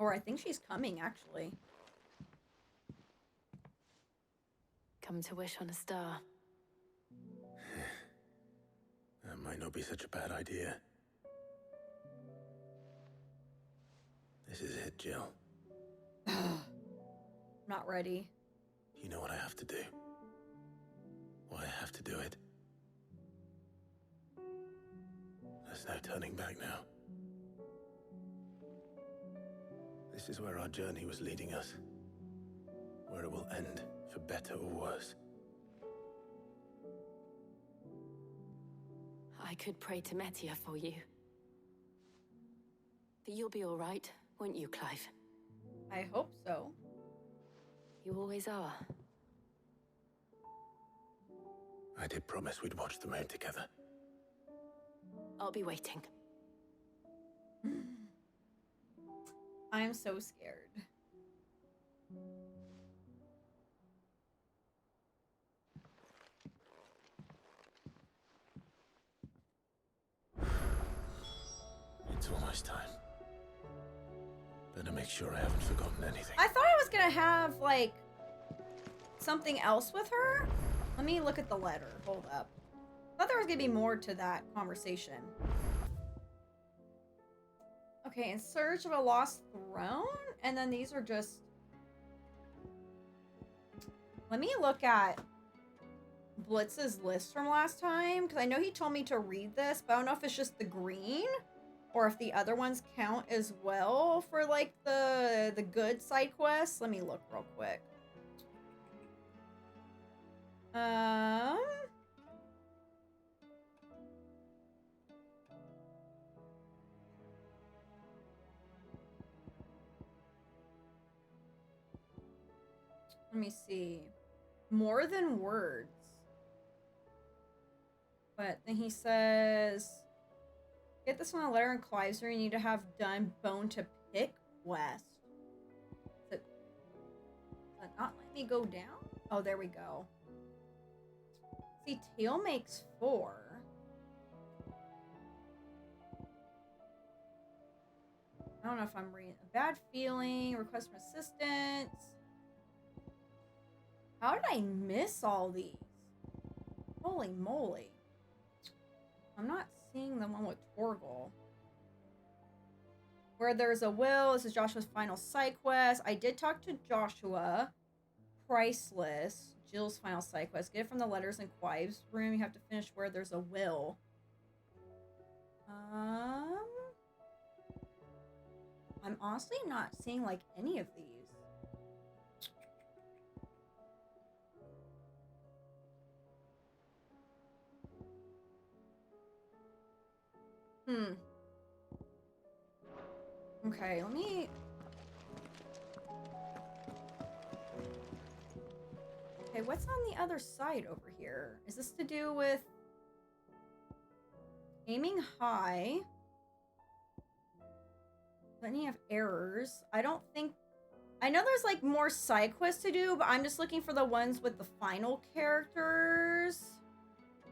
Or I think she's coming, actually. Come to wish on a star. That might not be such a bad idea. This is it, Jill. Not ready. You know what I have to do. Why I have to do it. There's no turning back now. This is where our journey was leading us. Where it will end, for better or worse. I could pray to Metia for you. But you'll be all right, won't you, Clive? I hope so. You always are. I did promise we'd watch the moon together. I'll be waiting. I am so scared. It's almost time. Better make sure I haven't forgotten anything. I thought I was gonna have, like, something else with her. Let me look at the letter. Hold up. I thought there was gonna be more to that conversation. Okay, in search of a lost throne? And then these are just... Let me look at Blitz's list from last time, because I know he told me to read this, but I don't know if it's just the green, or if the other ones count as well for, like, the good side quests. Let me look real quick. Let me see. More than words. But then he says, get this on a letter in Clive's room. You need to have done Bone to Pick West. Does it not let me go down? Oh, there we go. See, tail makes 4. I don't know if I'm reading. A bad feeling. Request for assistance. How did I miss all these? Holy moly. I'm not seeing the one with Torgal. Where there's a will. This is Joshua's final side quest. I did talk to Joshua. Priceless. Jill's final side quest. Get it from the letters in Clive's room. You have to finish where there's a will. I'm honestly not seeing, like, any of these. Okay, let me... Okay, what's on the other side over here? Is this to do with aiming high? Plenty of errors. I don't think... I know there's, like, more side quests to do, but I'm just looking for the ones with the final characters.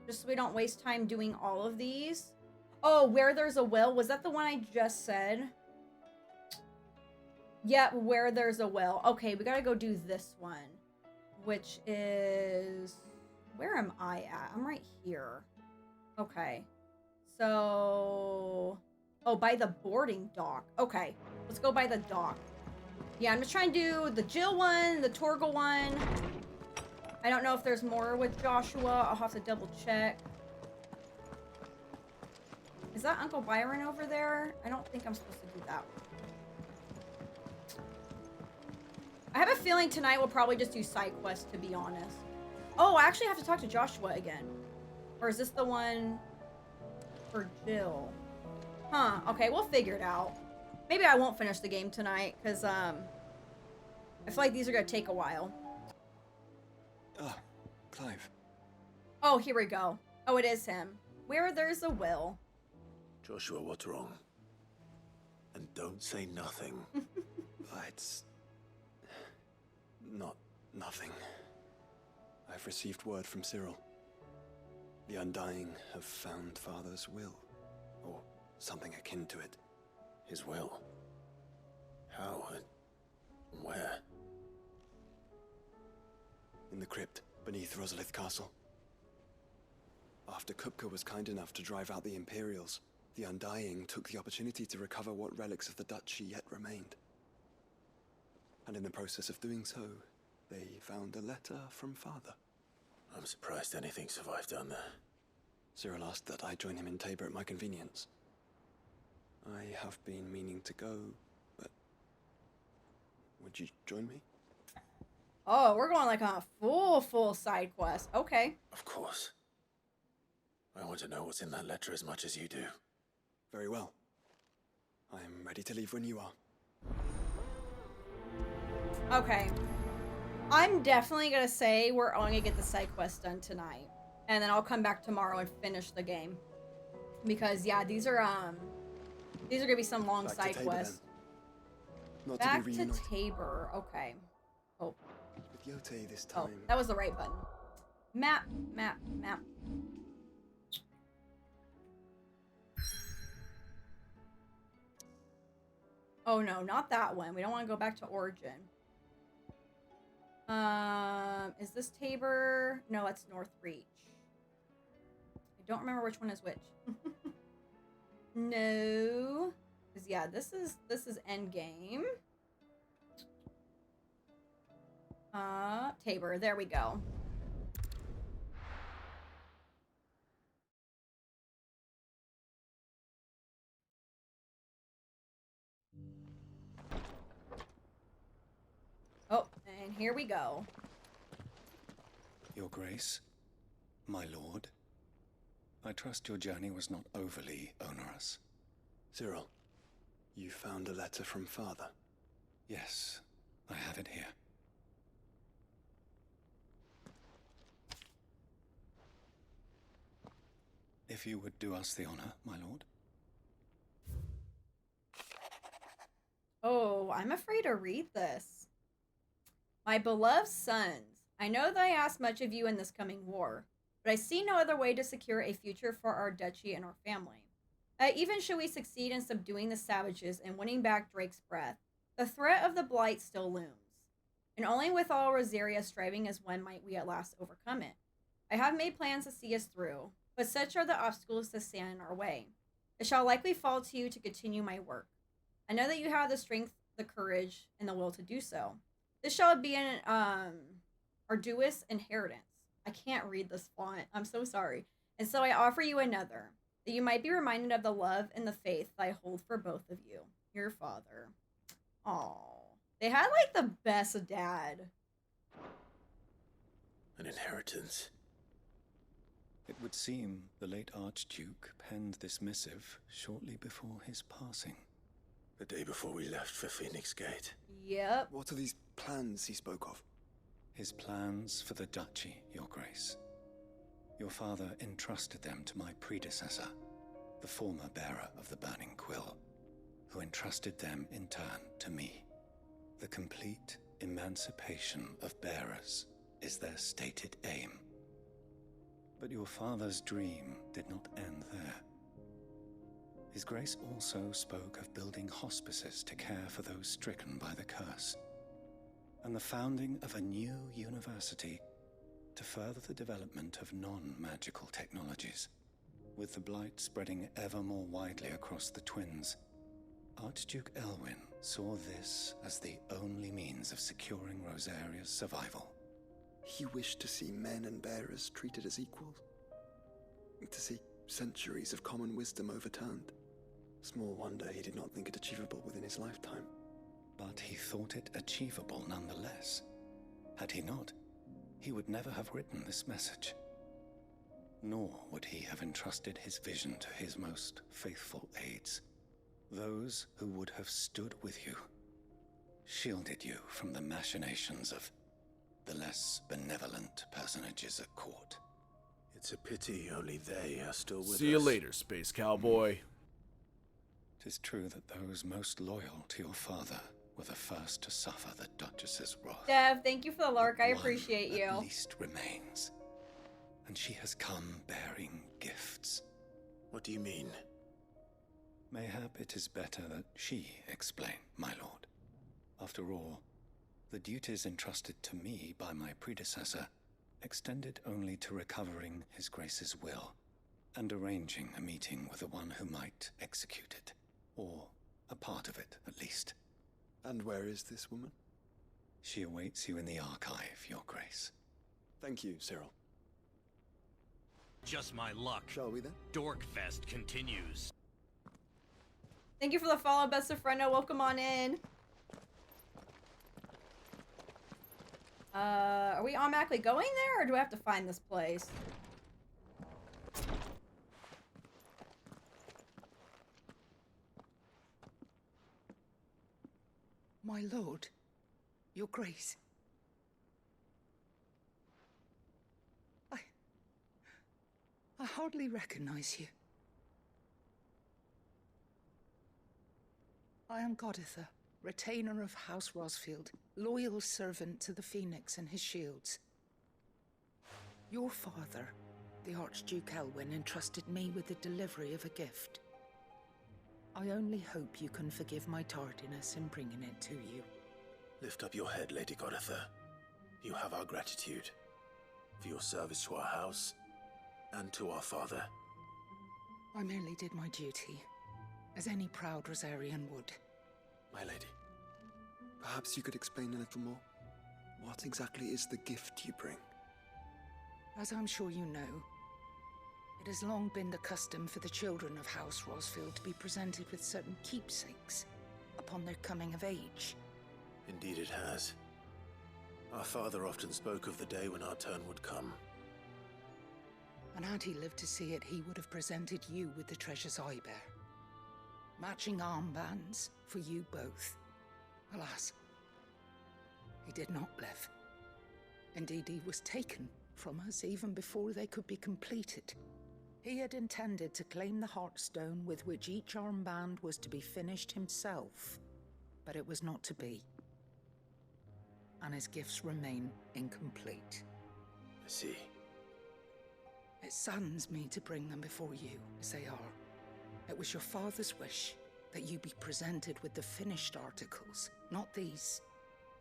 Just so we don't waste time doing all of these. Oh, where there's a will. Was that the one I just said? Yep, where there's a will. Okay, we gotta go do this one. Which is... Where am I at? I'm right here. Okay. So... Oh, by the boarding dock. Okay, let's go by the dock. Yeah, I'm just trying to do the Jill one, the Torgal one. I don't know if there's more with Joshua. I'll have to double check. Is that Uncle Byron over there? I don't think I'm supposed to do that one. I have a feeling tonight we'll probably just do side quests, to be honest. Oh, I actually have to talk to Joshua again. Or is this the one for Jill? Huh, okay, we'll figure it out. Maybe I won't finish the game tonight, because, I feel like these are going to take a while. Ah, Clive. Oh, here we go. Oh, it is him. Where there's a will. Joshua, what's wrong? And don't say nothing. It's... not nothing. I've received word from Cyril. The Undying have found Father's will. Or something akin to it. His will? How and where? In the crypt beneath Rosalith Castle. After Kupka was kind enough to drive out the Imperials, the Undying took the opportunity to recover what relics of the Duchy yet remained. And in the process of doing so, they found a letter from Father. I'm surprised anything survived down there. Cyril asked that I join him in Tabor at my convenience. I have been meaning to go, but would you join me? Oh, we're going like on a full side quest. Okay. Of course. I want to know what's in that letter as much as you do. Very well. I'm ready to leave when you are. Okay. I'm definitely gonna say we're only gonna get the side quest done tonight. And then I'll come back tomorrow and finish the game. Because yeah, these are gonna be some long Back to side Tabor, quests. then. Not Back to be to reunited. Tabor. Okay. Oh. With Yote this Oh, time. that was the right button. Map. Oh no, not that one. We don't want to go back to Origin. Is this Tabor? No, that's North Reach. I don't remember which one is which. No. Cause yeah, this is Endgame. Tabor, there we go. Oh, and here we go. Your Grace, my lord, I trust your journey was not overly onerous. Cyril, you found a letter from Father. Yes, I have it here. If you would do us the honor, my lord. Oh, I'm afraid to read this. My beloved sons, I know that I ask much of you in this coming war, but I see no other way to secure a future for our duchy and our family. Even should we succeed in subduing the savages and winning back Drake's breath, the threat of the Blight still looms. And only with all Rosaria striving as one might we at last overcome it. I have made plans to see us through, but such are the obstacles that stand in our way. It shall likely fall to you to continue my work. I know that you have the strength, the courage, and the will to do so. This shall be an arduous inheritance. I can't read this font. I'm so sorry. And so I offer you another, that you might be reminded of the love and the faith that I hold for both of you. Your father. Oh, they had like the best dad. An inheritance. It would seem the late Archduke penned this missive shortly before his passing. The day before we left for Phoenix Gate. Yep. What are these plans he spoke of? His plans for the duchy, your grace. Your father entrusted them to my predecessor, the former bearer of the Burning Quill, who entrusted them in turn to me. The complete emancipation of bearers is their stated aim. But your father's dream did not end there. His Grace also spoke of building hospices to care for those stricken by the curse, and the founding of a new university to further the development of non-magical technologies. With the Blight spreading ever more widely across the Twins, Archduke Elwyn saw this as the only means of securing Rosaria's survival. He wished to see men and bearers treated as equals. To see centuries of common wisdom overturned. Small wonder he did not think it achievable within his lifetime. But he thought it achievable nonetheless. Had he not, he would never have written this message. Nor would he have entrusted his vision to his most faithful aides. Those who would have stood with you, shielded you from the machinations of the less benevolent personages at court. It's a pity only they are still with us. See you later, Space Cowboy. 'Tis true that those most loyal to your father were the first to suffer the Duchess's wrath. Dev, thank you for the lark. I One appreciate you. at least remains, and she has come bearing gifts. What do you mean? Mayhap it is better that she explain, my lord. After all, the duties entrusted to me by my predecessor extended only to recovering His Grace's will and arranging a meeting with the one who might execute it, or a part of it, at least. And where is this woman? She awaits you in the archive, Your Grace. Thank you, Cyril. Just my luck. Shall we then? Dorkfest continues. Thank you for the follow, best of friendo. Welcome on in. Are we automatically going there, or do I have to find this place? My lord, Your Grace. I hardly recognize you. I am Goditha, retainer of House Rosfield, loyal servant to the Phoenix and his shields. Your father, the Archduke Elwyn, entrusted me with the delivery of a gift. I only hope you can forgive my tardiness in bringing it to you. Lift up your head, Lady Goditha. You have our gratitude for your service to our house and to our father. I merely did my duty, as any proud Rosarian would. My lady, perhaps you could explain a little more? What exactly is the gift you bring? As I'm sure you know, it has long been the custom for the children of House Rosfield to be presented with certain keepsakes upon their coming of age. Indeed it has. Our father often spoke of the day when our turn would come. And had he lived to see it, he would have presented you with the treasures I bear. Matching armbands for you both. Alas, he did not live. Indeed, he was taken from us even before they could be completed. He had intended to claim the Heartstone with which each armband was to be finished himself, but it was not to be. And his gifts remain incomplete. I see. It saddens me to bring them before you, as they are. It was your father's wish that you be presented with the finished articles, not these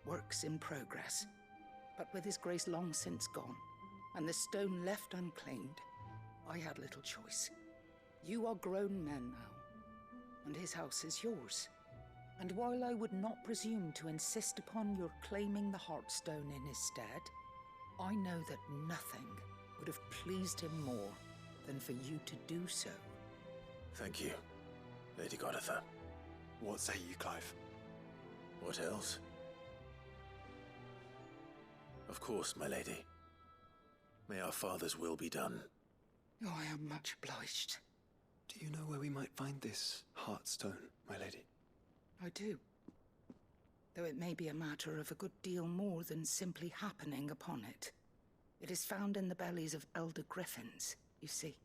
works in progress. But with His Grace long since gone, and the stone left unclaimed, I had little choice. You are grown men now, and his house is yours. And while I would not presume to insist upon your claiming the Heartstone in his stead, I know that nothing would have pleased him more than for you to do so. Thank you, Lady Goditha. What say you, Clive? What else? Of course, my lady. May our father's will be done. Oh, I am much obliged. Do you know where we might find this Heartstone, my lady? I do. Though it may be a matter of a good deal more than simply happening upon it. It is found in the bellies of elder griffins, you see.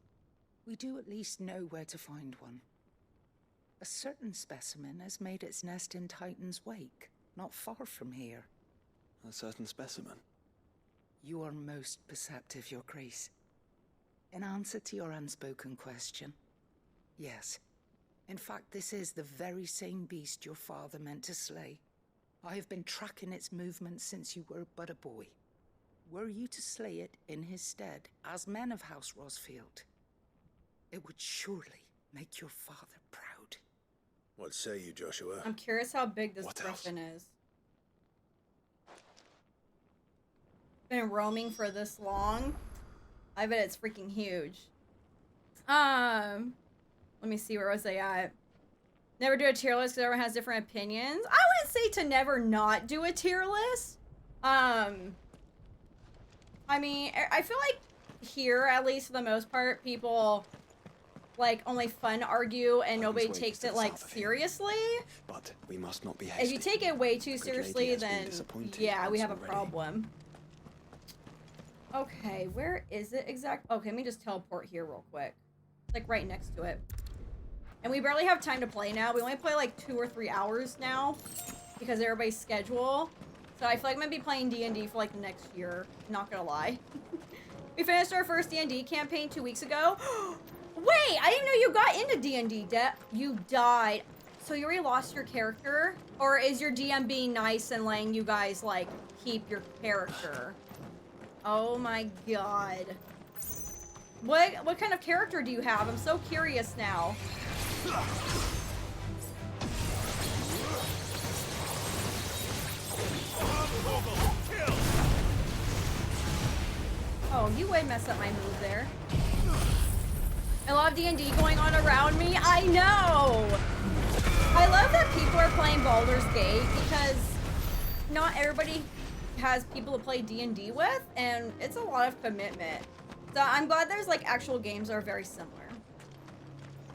We do at least know where to find one. A certain specimen has made its nest in Titan's Wake, not far from here. A certain specimen? You are most perceptive, Your Grace. In answer to your unspoken question, yes. In fact, this is the very same beast your father meant to slay. I have been tracking its movements since you were but a boy. Were you to slay it in his stead, as men of House Rosfield, it would surely make your father proud. What say you, Joshua? I'm curious how big this What griffin is. Been roaming for this long. I bet it's freaking huge. Let me see, where was I at? Never do a tier list because everyone has different opinions. I wouldn't say to never not do a tier list. I mean, I feel like here, at least for the most part, people like only fun argue and nobody takes it like seriously. But we must not be hasty. If you take it way too The good seriously, lady has been then disappointed yeah, we once have a already. problem. Okay, where is it exact? Okay, let me just teleport here real quick. It's like right next to it. And we barely have time to play now. We only play like 2 or 3 hours now because of everybody's schedule. So I feel like I'm gonna be playing D&D for like the next year. Not gonna lie. We finished our first D&D campaign 2 weeks ago. Wait, I didn't know you got into D&D, You died. So you already lost your character? Or is your DM being nice and letting you guys, like, keep your character? Oh my god. What kind of character do you have? I'm so curious now. Oh, you would mess up my move there. A lot of D&D going on around me. I know! I love that people are playing Baldur's Gate because not everybody has people to play D&D with, and it's a lot of commitment. So I'm glad there's like actual games that are very similar.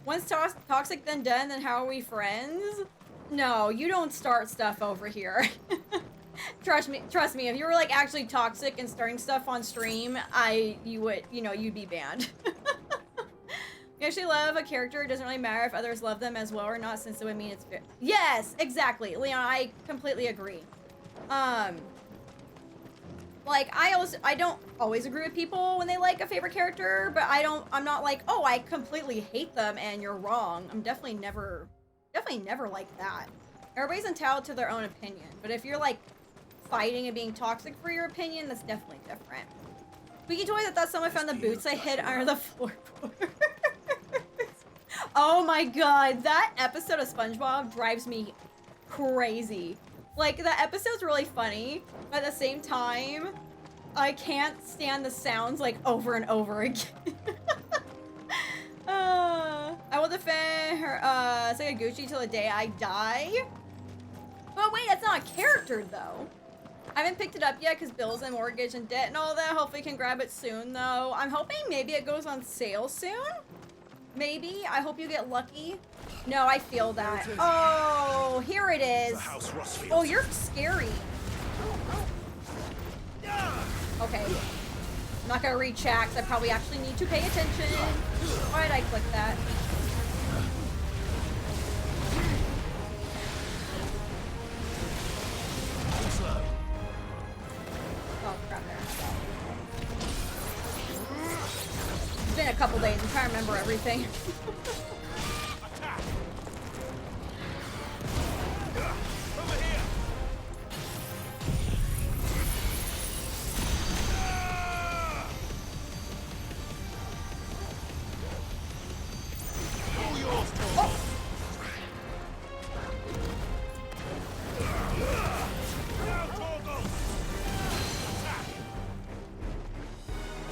Once toxic then done, then how are we friends? No, you don't start stuff over here. Trust me, if you were like actually toxic and starting stuff on stream, you'd be banned. You actually love a character, it doesn't really matter if others love them as well or not, since it would mean it's fair. Yes, exactly, Leon, I completely agree. Like, I don't always agree with people when they like a favorite character, but I'm not like, oh, I completely hate them and you're wrong. I'm definitely never like that. Everybody's entitled to their own opinion, but if you're like fighting and being toxic for your opinion, that's definitely different. Squeaky Toys, I thought someone found the boots I hid under the floorboard. Oh my god, that episode of SpongeBob drives me crazy. Like, that episode's really funny, but at the same time, I can't stand the sounds, like, over and over again. I will defend her, Sakaguchi till the day I die. But wait, that's not a character, though. I haven't picked it up yet because bills and mortgage and debt and all that. Hopefully can grab it soon, though. I'm hoping maybe it goes on sale soon. Maybe. I hope you get lucky. No, I feel that. Oh, here it is. Oh, you're scary. Okay. I'm not gonna read chat, 'cause I probably actually need to pay attention. Why did I click that? Oh, crap there. It's been a couple days. I'm trying to remember everything.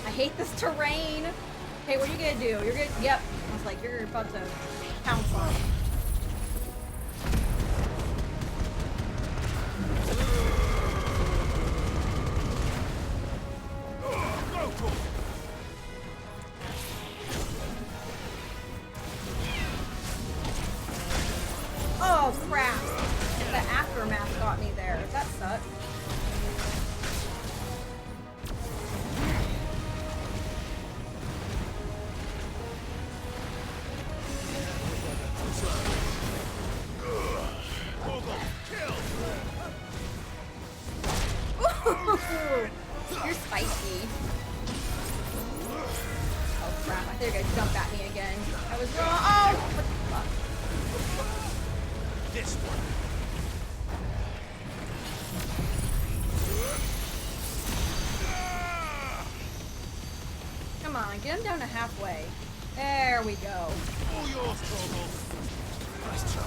I hate this terrain. Okay, what are you gonna do? You're gonna, yep. I was like, you're about to pounce on me. Oh crap! The aftermath got me there. That sucks. You're spicy. Oh crap, I think you're gonna jump at me again. I was wrong. Oh! What the fuck? This one. Come on, get him down to halfway. There we go. All yours, Torgal. Nice try.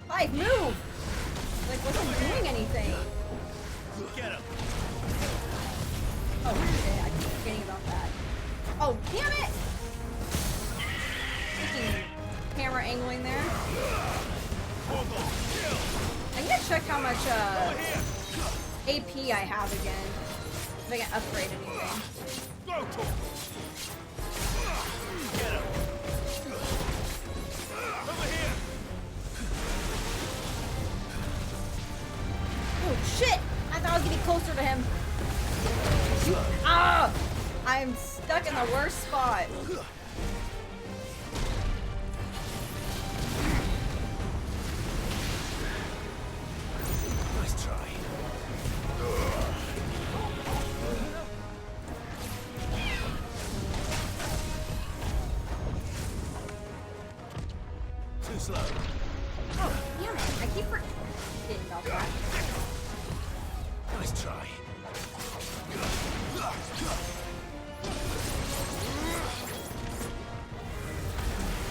Five, move! Like, wasn't doing anything. Get him. Oh, shit, I keep forgetting about that. Oh, damn it! Freaking camera angling there. I need to check how much, AP I have again. If I can upgrade anything. Go, Torgal. Get him. Over here. Oh, shit! I thought I was getting closer to him. Ah! I'm stuck in the worst spot. Nice try. too slow. Oh, damn it. I keep forgetting about that. Nice try.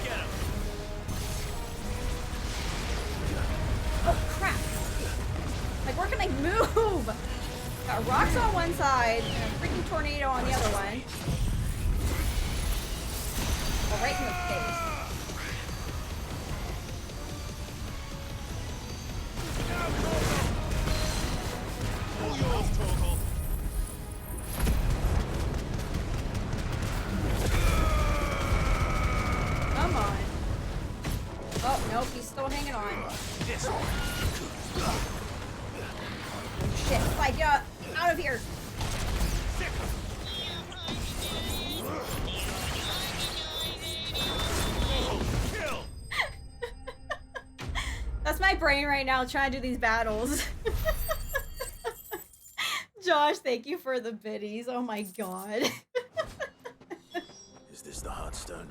Get him. Oh, crap. Like, where can I move? Got rocks on one side and a freaking tornado on the other one. Oh, right in the face. All yours, Torgal. Come on. Oh, nope, he's still hanging on. This one. Shit, Spike, get out of here. Kill. That's my brain right now trying to do these battles. Josh, thank you for the biddies. Oh my god. Is this the Heartstone?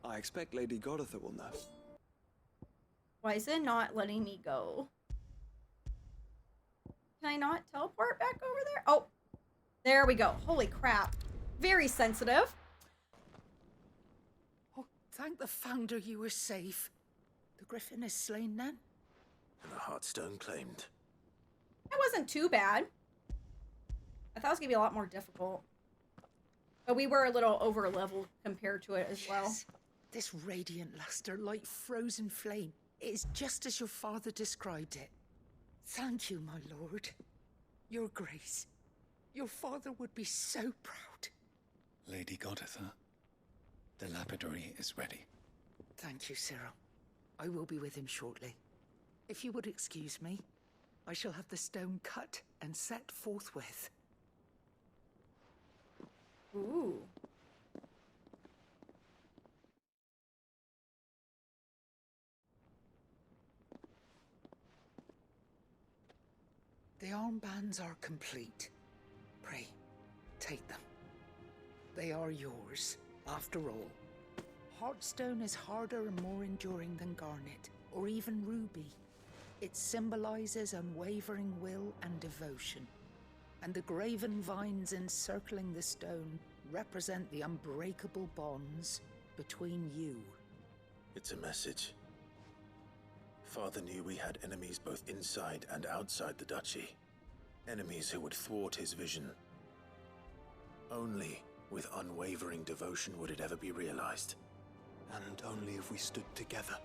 I expect Lady Godotha will know. Why is it not letting me go? Can I not teleport back over there? Oh, there we go. Holy crap. Very sensitive. Oh, thank the Founder you were safe. The Griffin is slain then? And the Heartstone claimed. That wasn't too bad. I thought it was going to be a lot more difficult. But we were a little over leveled compared to it as well. Yes. This radiant luster like frozen flame. It is just as your father described it. Thank you, my lord. Your grace. Your father would be so proud. Lady Godotha, the lapidary is ready. Thank you, Cyril. I will be with him shortly. If you would excuse me, I shall have the stone cut and set forthwith. Ooh. The armbands are complete. Pray, take them. They are yours, after all. Heartstone is harder and more enduring than garnet, or even ruby. It symbolizes unwavering will and devotion. And the graven vines encircling the stone represent the unbreakable bonds between you. It's a message. Father knew we had enemies both inside and outside the duchy. Enemies who would thwart his vision. Only with unwavering devotion would it ever be realized. And only if we stood together,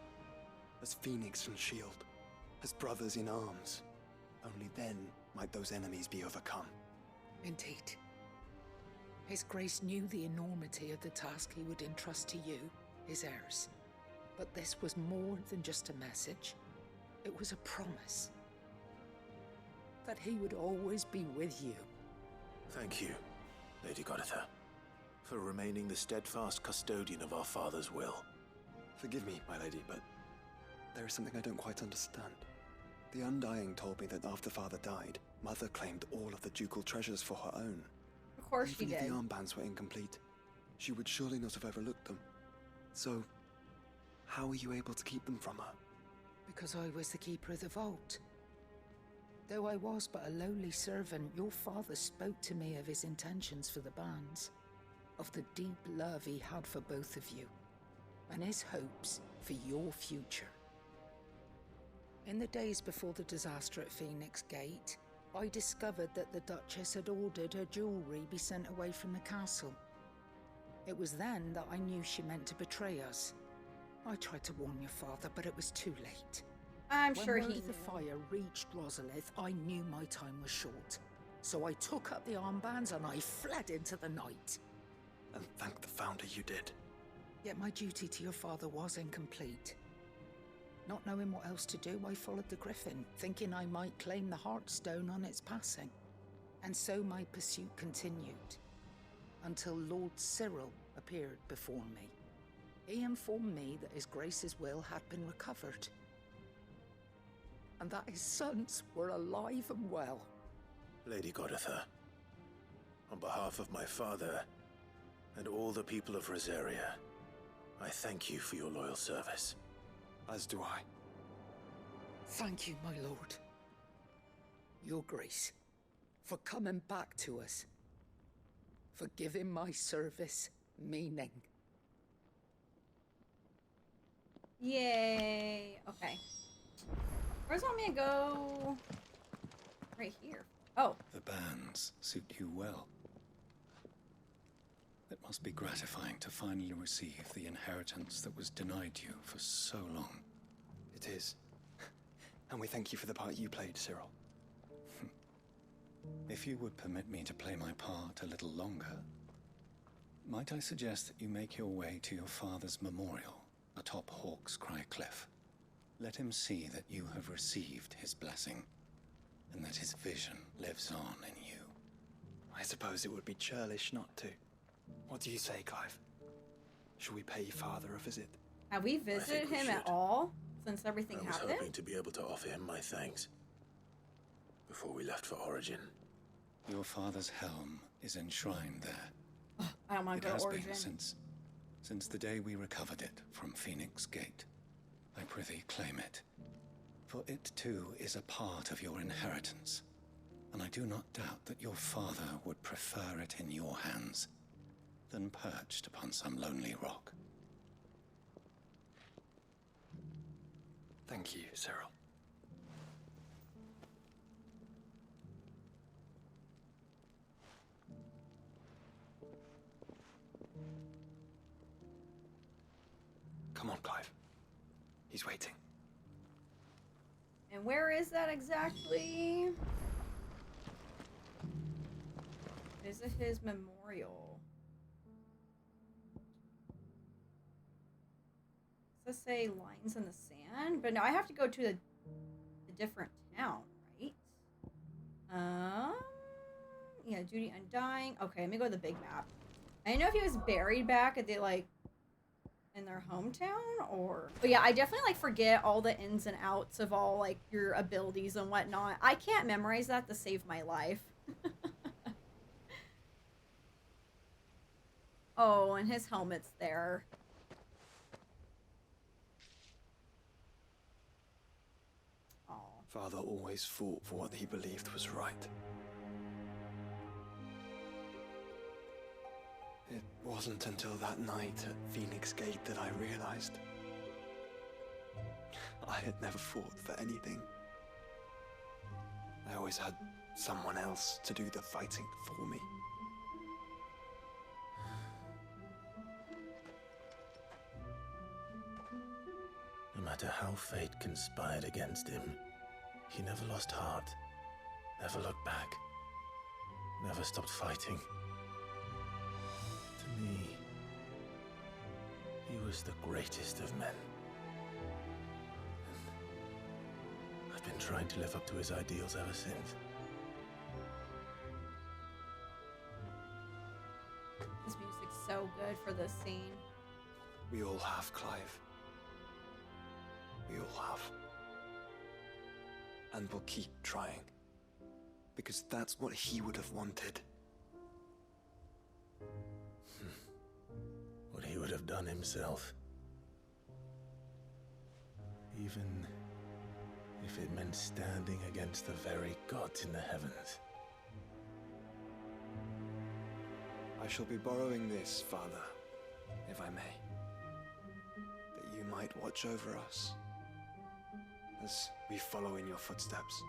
as Phoenix and Shield, as brothers in arms, only then might those enemies be overcome. Indeed. His Grace knew the enormity of the task he would entrust to you, his heirs. But this was more than just a message. It was a promise. That he would always be with you. Thank you, Lady Godotha, for remaining the steadfast custodian of our father's will. Forgive me, my lady, but there is something I don't quite understand. The Undying told me that after Father died, Mother claimed all of the ducal treasures for her own. Of course she Even if did. the armbands were incomplete, she would surely not have overlooked them. So, how were you able to keep them from her? Because I was the keeper of the vault. Though I was but a lowly servant, your father spoke to me of his intentions for the bands, of the deep love he had for both of you, and his hopes for your future. In the days before the disaster at Phoenix Gate, I discovered that the Duchess had ordered her jewelry be sent away from the castle. It was then that I knew she meant to betray us. I tried to warn your father, but it was too late. I'm sure When he word of the fire reached Rosalith, I knew my time was short. So I took up the armbands and I fled into the night. And thank the Founder you did. Yet my duty to your father was incomplete. Not knowing what else to do, I followed the Griffin, thinking I might claim the Heartstone on its passing. And so my pursuit continued, until Lord Cyril appeared before me. He informed me that His Grace's will had been recovered, and that his sons were alive and well. Lady Godotha, on behalf of my father and all the people of Rosaria, I thank you for your loyal service. As do I. Thank you, my lord. Your grace, for coming back to us, for giving my service meaning. Yay. Okay. Where's want me to go? Right here. Oh. The bands suit you well. It must be gratifying to finally receive the inheritance that was denied you for so long. It is. And we thank you for the part you played, Cyril. If you would permit me to play my part a little longer, might I suggest that you make your way to your father's memorial atop Hawk's Cry Cliff? Let him see that you have received his blessing, and that his vision lives on in you. I suppose it would be churlish not to. What do you say, Clive? Should we pay Father a visit? Have we visited him at all since everything I was happened? hoping to be able to offer him my thanks before we left for Origin. Your father's helm is enshrined there. I don't want It to go has to been Origin. since the day we recovered it from Phoenix Gate. I prithee claim it, for it too is a part of your inheritance, and I do not doubt that your father would prefer it in your hands than perched upon some lonely rock. Thank you, Cyril. Come on, Clive. He's waiting. And where is that exactly? Visit his memorial. Does this say lines in the sand? But no, I have to go to a different town, right? Yeah, Duty Undying. Okay, let me go to the big map. I didn't know if he was buried back at the, like, in their hometown, or... But yeah, I definitely, like, forget all the ins and outs of all, like, your abilities and whatnot. I can't memorize that to save my life. Oh, and his helmet's there. Oh. Father always fought for what he believed was right. It wasn't until that night at Phoenix Gate that I realized I had never fought for anything. I always had someone else to do the fighting for me. No matter how fate conspired against him, he never lost heart, never looked back, never stopped fighting. To me, he was the greatest of men. And I've been trying to live up to his ideals ever since. This music's so good for this scene. We all have, Clive. We all have. And we'll keep trying. Because that's what he would have wanted. What he would have done himself. Even if it meant standing against the very gods in the heavens. I shall be borrowing this, Father, if I may. That you might watch over us as we follow in your footsteps.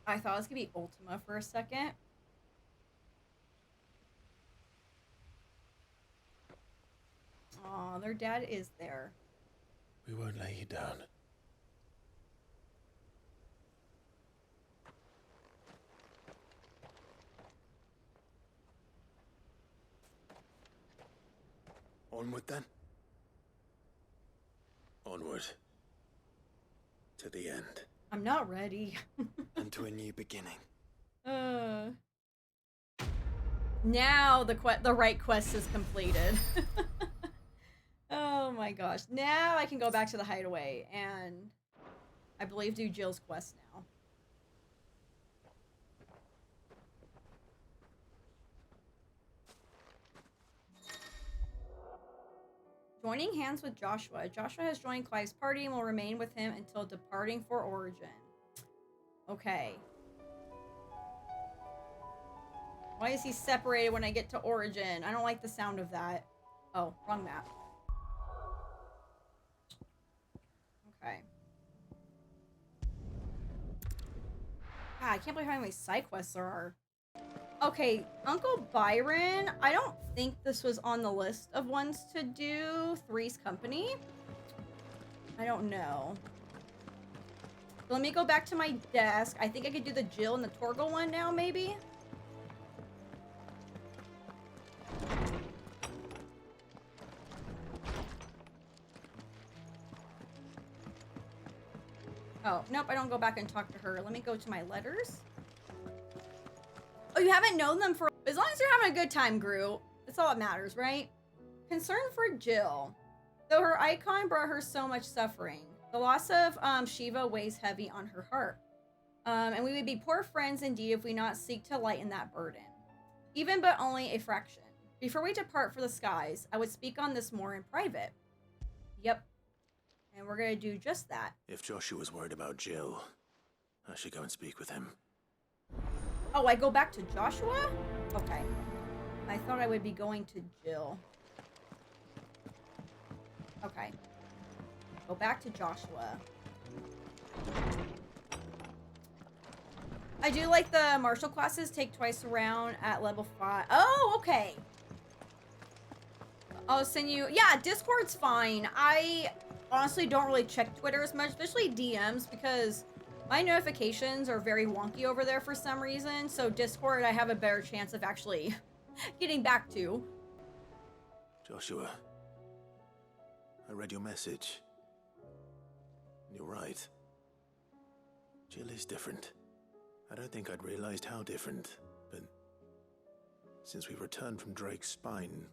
I thought it was gonna be Ultima for a second. Aw, their dad is there. We won't lay you down. Onward then. Onward. To the end. I'm not ready. And to a new beginning. Now the right quest is completed. Oh my gosh. Now I can go back to the hideaway and I believe do Jill's quest now. Joining hands with Joshua. Joshua has joined Clive's party and will remain with him until departing for Origin. Okay. Why is he separated when I get to Origin? I don't like the sound of that. Oh, wrong map. Okay. God, I can't believe how many side quests there are. Okay, Uncle Byron, I don't think this was on the list of ones to do. Three's Company? I don't know. Let me go back to my desk. I think I could do the Jill and the Torgal one now, maybe? Oh, nope, I don't go back and talk to her. Let me go to my letters. Oh, you haven't known them for... As long as you're having a good time, Gru. That's all that matters, right? Concern for Jill. Though her icon brought her so much suffering, the loss of Shiva weighs heavy on her heart. And we would be poor friends indeed if we not seek to lighten that burden. Even but only a fraction. Before we depart for the skies, I would speak on this more in private. Yep. And we're gonna do just that. If Joshua's worried about Jill, I should go and speak with him. Oh, I go back to Joshua? Okay. I thought I would be going to Jill. Okay. Go back to Joshua. I do like the martial classes take twice around at level 5. Oh, okay. I'll send you... Yeah, Discord's fine. I honestly don't really check Twitter as much, especially DMs, because my notifications are very wonky over there for some reason. So Discord, I have a better chance of actually getting back to. Joshua, I read your message. You're right. Jill is different. I don't think I'd realized how different, but since we returned from Drake's spine,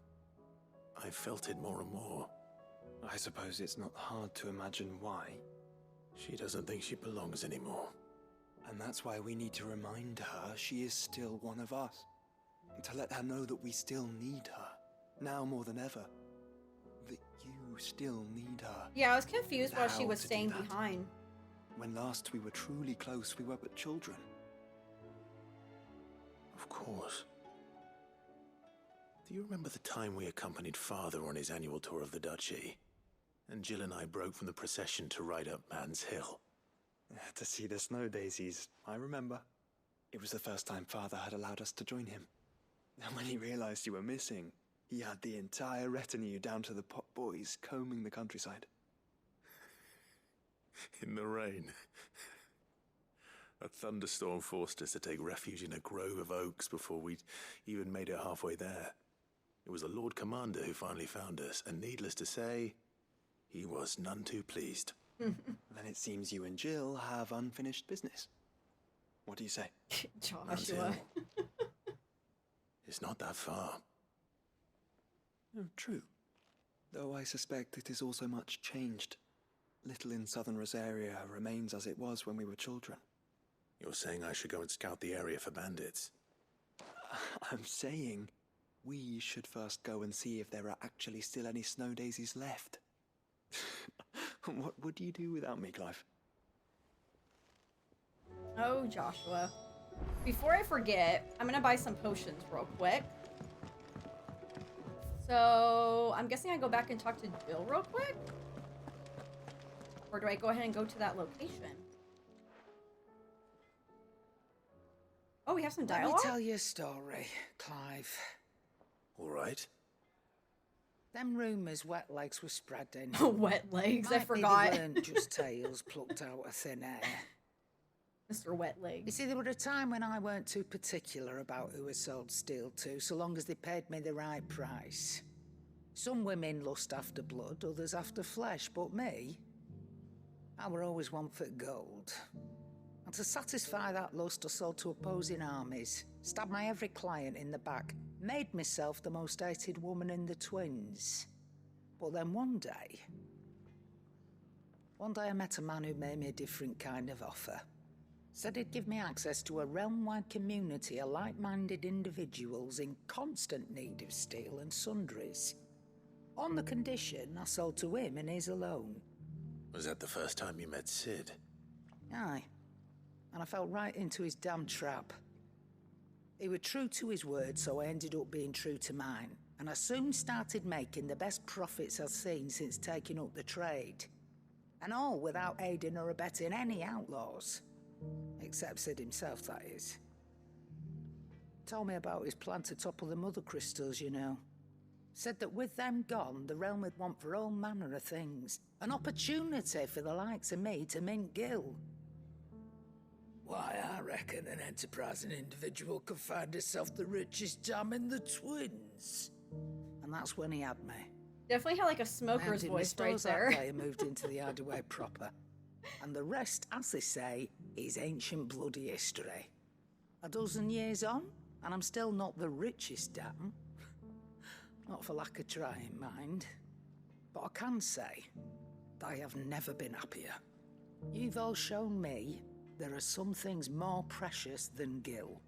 I've felt it more and more. I suppose it's not hard to imagine why. She doesn't think she belongs anymore. And that's why we need to remind her she is still one of us. To let her know that we still need her, now more than ever. That you still need her. Yeah, I was confused And while she how was to do staying that. behind. When last we were truly close, we were but children. Of course. Do you remember the time we accompanied Father on his annual tour of the Duchy? And Jill and I broke from the procession to ride up Man's Hill. To see the snow daisies, I remember. It was the first time Father had allowed us to join him. And when he realized you were missing, he had the entire retinue down to the pot boys combing the countryside. In the rain. A thunderstorm forced us to take refuge in a grove of oaks before we'd even made it halfway there. It was the Lord Commander who finally found us, and needless to say, he was none too pleased. Then it seems you and Jill have unfinished business. What do you say? Man's Joshua. Hill. It's not that far. Oh, true. Though I suspect it is also much changed. Little in southern Rosaria remains as it was when we were children. You're saying I should go and scout the area for bandits? I'm saying we should first go and see if there are actually still any snow daisies left. What would you do without me, Clive? Oh, Joshua. Before I forget, I'm gonna buy some potions real quick. So, I'm guessing I go back and talk to Jill real quick? Or do I go ahead and go to that location? Oh, we have some Let me dialogue? tell you a story, Clive. All right. Them rumours Wet Legs were spreading. Wet legs, I Might be forgot. they weren't just tales plucked out of thin air. Mr. Wet You Legs. see, there were a time when I weren't too particular about who I sold steel to, so long as they paid me the right price. Some women lust after blood, others after flesh, but me, I were always one for gold. And to satisfy that lust, I sold to opposing armies, stabbed my every client in the back, made myself the most hated woman in the twins. But then one day I met a man who made me a different kind of offer. Said he'd give me access to a realm-wide community of like-minded individuals in constant need of steel and sundries. On the condition I sold to him and his alone. Was that the first time you met Sid? Aye. And I fell right into his damn trap. He was true to his word, so I ended up being true to mine. And I soon started making the best profits I've seen since taking up the trade. And all without aiding or abetting any outlaws. Except Sid himself, that is. Told me about his plan to topple the mother crystals, you know. Said that with them gone, the realm would want for all manner of things. An opportunity for the likes of me to mint gil. Why, I reckon an enterprising individual could find herself the richest dam in the twins. And that's when he had me. Definitely had like a smoker's voice right there. That day, moved into the hideaway proper. And the rest, as they say, is ancient bloody history. A dozen years on, and I'm still not the richest dam. Not for lack of trying, mind. But I can say, I have never been happier. You've all shown me there are some things more precious than gil.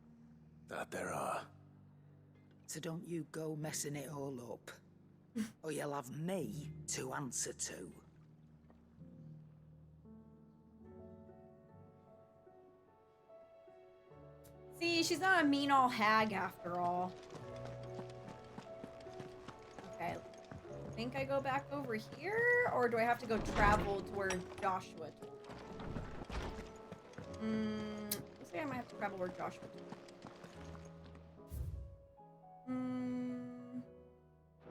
That there are. So don't you go messing it all up. Or you'll have me to answer to. See, she's not a mean all hag after all. Okay. I think I go back over here, or do I have to go travel to where Joshua told me? Looks like I might have to travel where Joshua told me.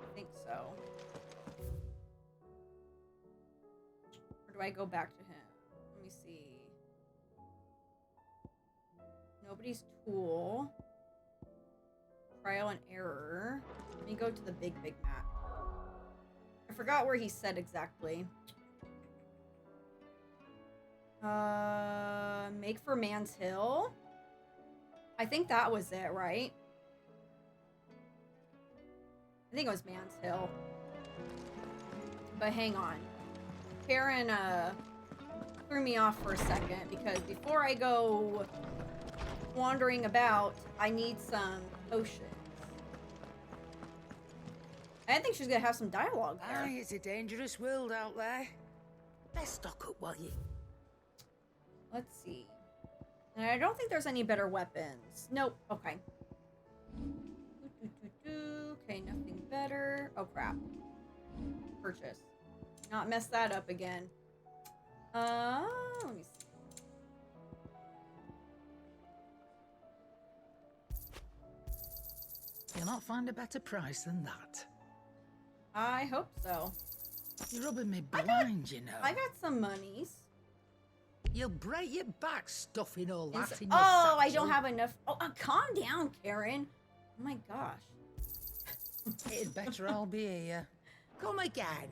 I think so. Or do I go back to him? Let me see. Nobody's tool. Trial and error. Let me go to the big map. I forgot where he said exactly. Make for Man's Hill. I think that was it, right? I think it was Man's Hill. But hang on. Karen threw me off for a second because before I go wandering about, I need some potions. I think she's gonna have some dialogue there. Aye, it's a dangerous world out there. Let's stock up while you... Let's see. And I don't think there's any better weapons. Nope. Okay. Okay, nothing better. Oh, crap. Purchase. Not mess that up again. Let me see. You'll not find a better price than that. I hope so. You're rubbing me blind, you know. I got some monies. You'll break your back stuffing all that in your Oh, I satchel. don't have enough. Oh, calm down, Karen. Oh my gosh. It'd better all be here. Come again.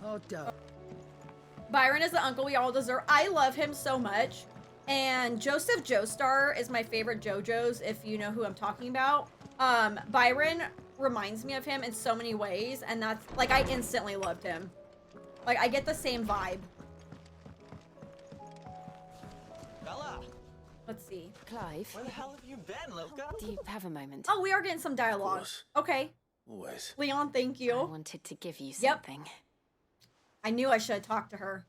Oh, don't. Byron is the uncle we all deserve. I love him so much. And Joseph Joestar is my favorite JoJo's, if you know who I'm talking about. Byron reminds me of him in so many ways, and that's, like, I instantly loved him. Like, I get the same vibe. Bella, Let's see. Clive, where the hell have you been, Loka? do you have a moment? Oh, we are getting some dialogue. course. Okay. Always. Leon, thank I you. wanted to give you Yep. something. I knew I should have talked to her.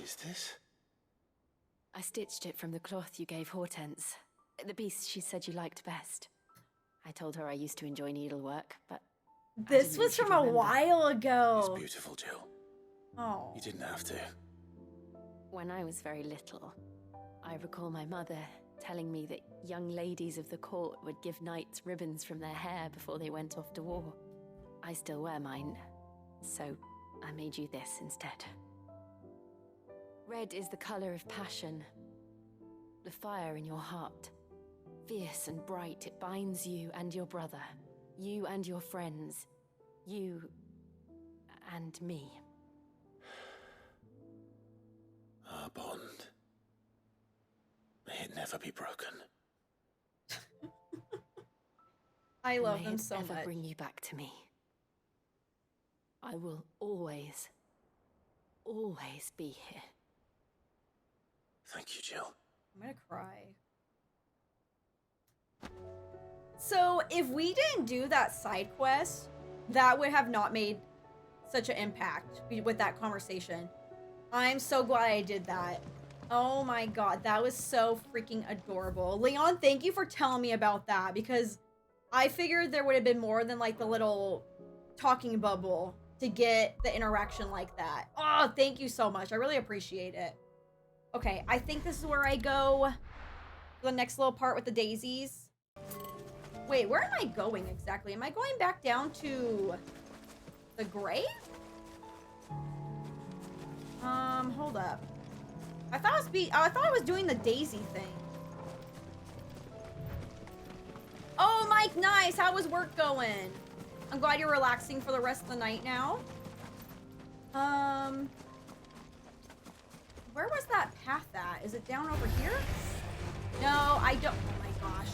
Is this? I stitched it from the cloth you gave Hortense. The piece she said you liked best. I told her I used to enjoy needlework, but This didn't was think she'd from a remember. while It's ago. beautiful, Jill. Oh. You didn't have to. when I was very little, I recall my mother telling me that young ladies of the court would give knights ribbons from their hair before they went off to war. I still wear mine, so I made you this instead. Red is the color of passion, the fire in your heart. Fierce and bright, it binds you and your brother, you and your friends, you and me. Our bond. never be broken. I love May them it so ever much. bring you back to me. I will always, always be here. Thank you, Jill. I'm gonna cry. So if we didn't do that side quest, that would have not made such an impact with that conversation. I'm so glad I did that. Oh my god, that was so freaking adorable. Leon, thank you for telling me about that, because I figured there would have been more than like the little talking bubble to get the interaction like that. Oh, thank you so much. I really appreciate it. Okay, I think this is where I go for the next little part with the daisies. Wait, where am I going exactly? Am I going back down to the grave? Hold up. I thought I was doing the daisy thing. Oh, Mike, nice. How was work going? I'm glad you're relaxing for the rest of the night now. Where was that path at? Is it down over here? No, I don't. Oh my gosh.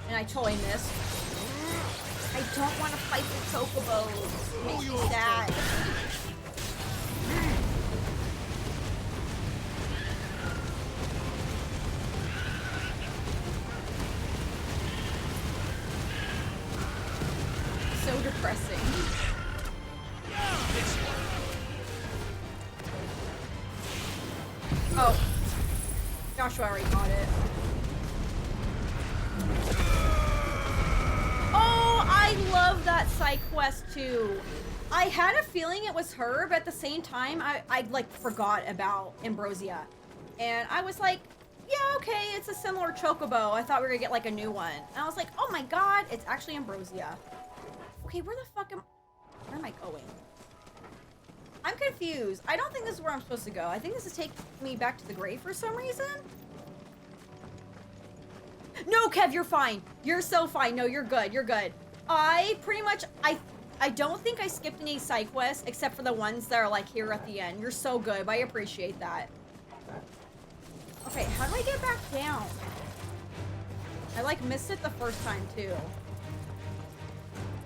And I totally missed. I don't want to fight the chocobos. It makes me sad. So depressing. Oh. Joshua already got it. Oh, I love that side quest too. I had a feeling it was her, but at the same time, I like forgot about Ambrosia. And I was like, yeah, okay, it's a similar chocobo. I thought we were gonna get like a new one. And I was like, oh my god, it's actually Ambrosia. Okay, where am I going? I'm confused. I don't think this is where I'm supposed to go. I think this is taking me back to the grave for some reason. No, Kev, you're fine. You're so fine. No, you're good. You're good. I don't think I skipped any side quests except for the ones that are like here at the end. You're so good. I appreciate that. Okay, how do I get back down? I like missed it the first time too.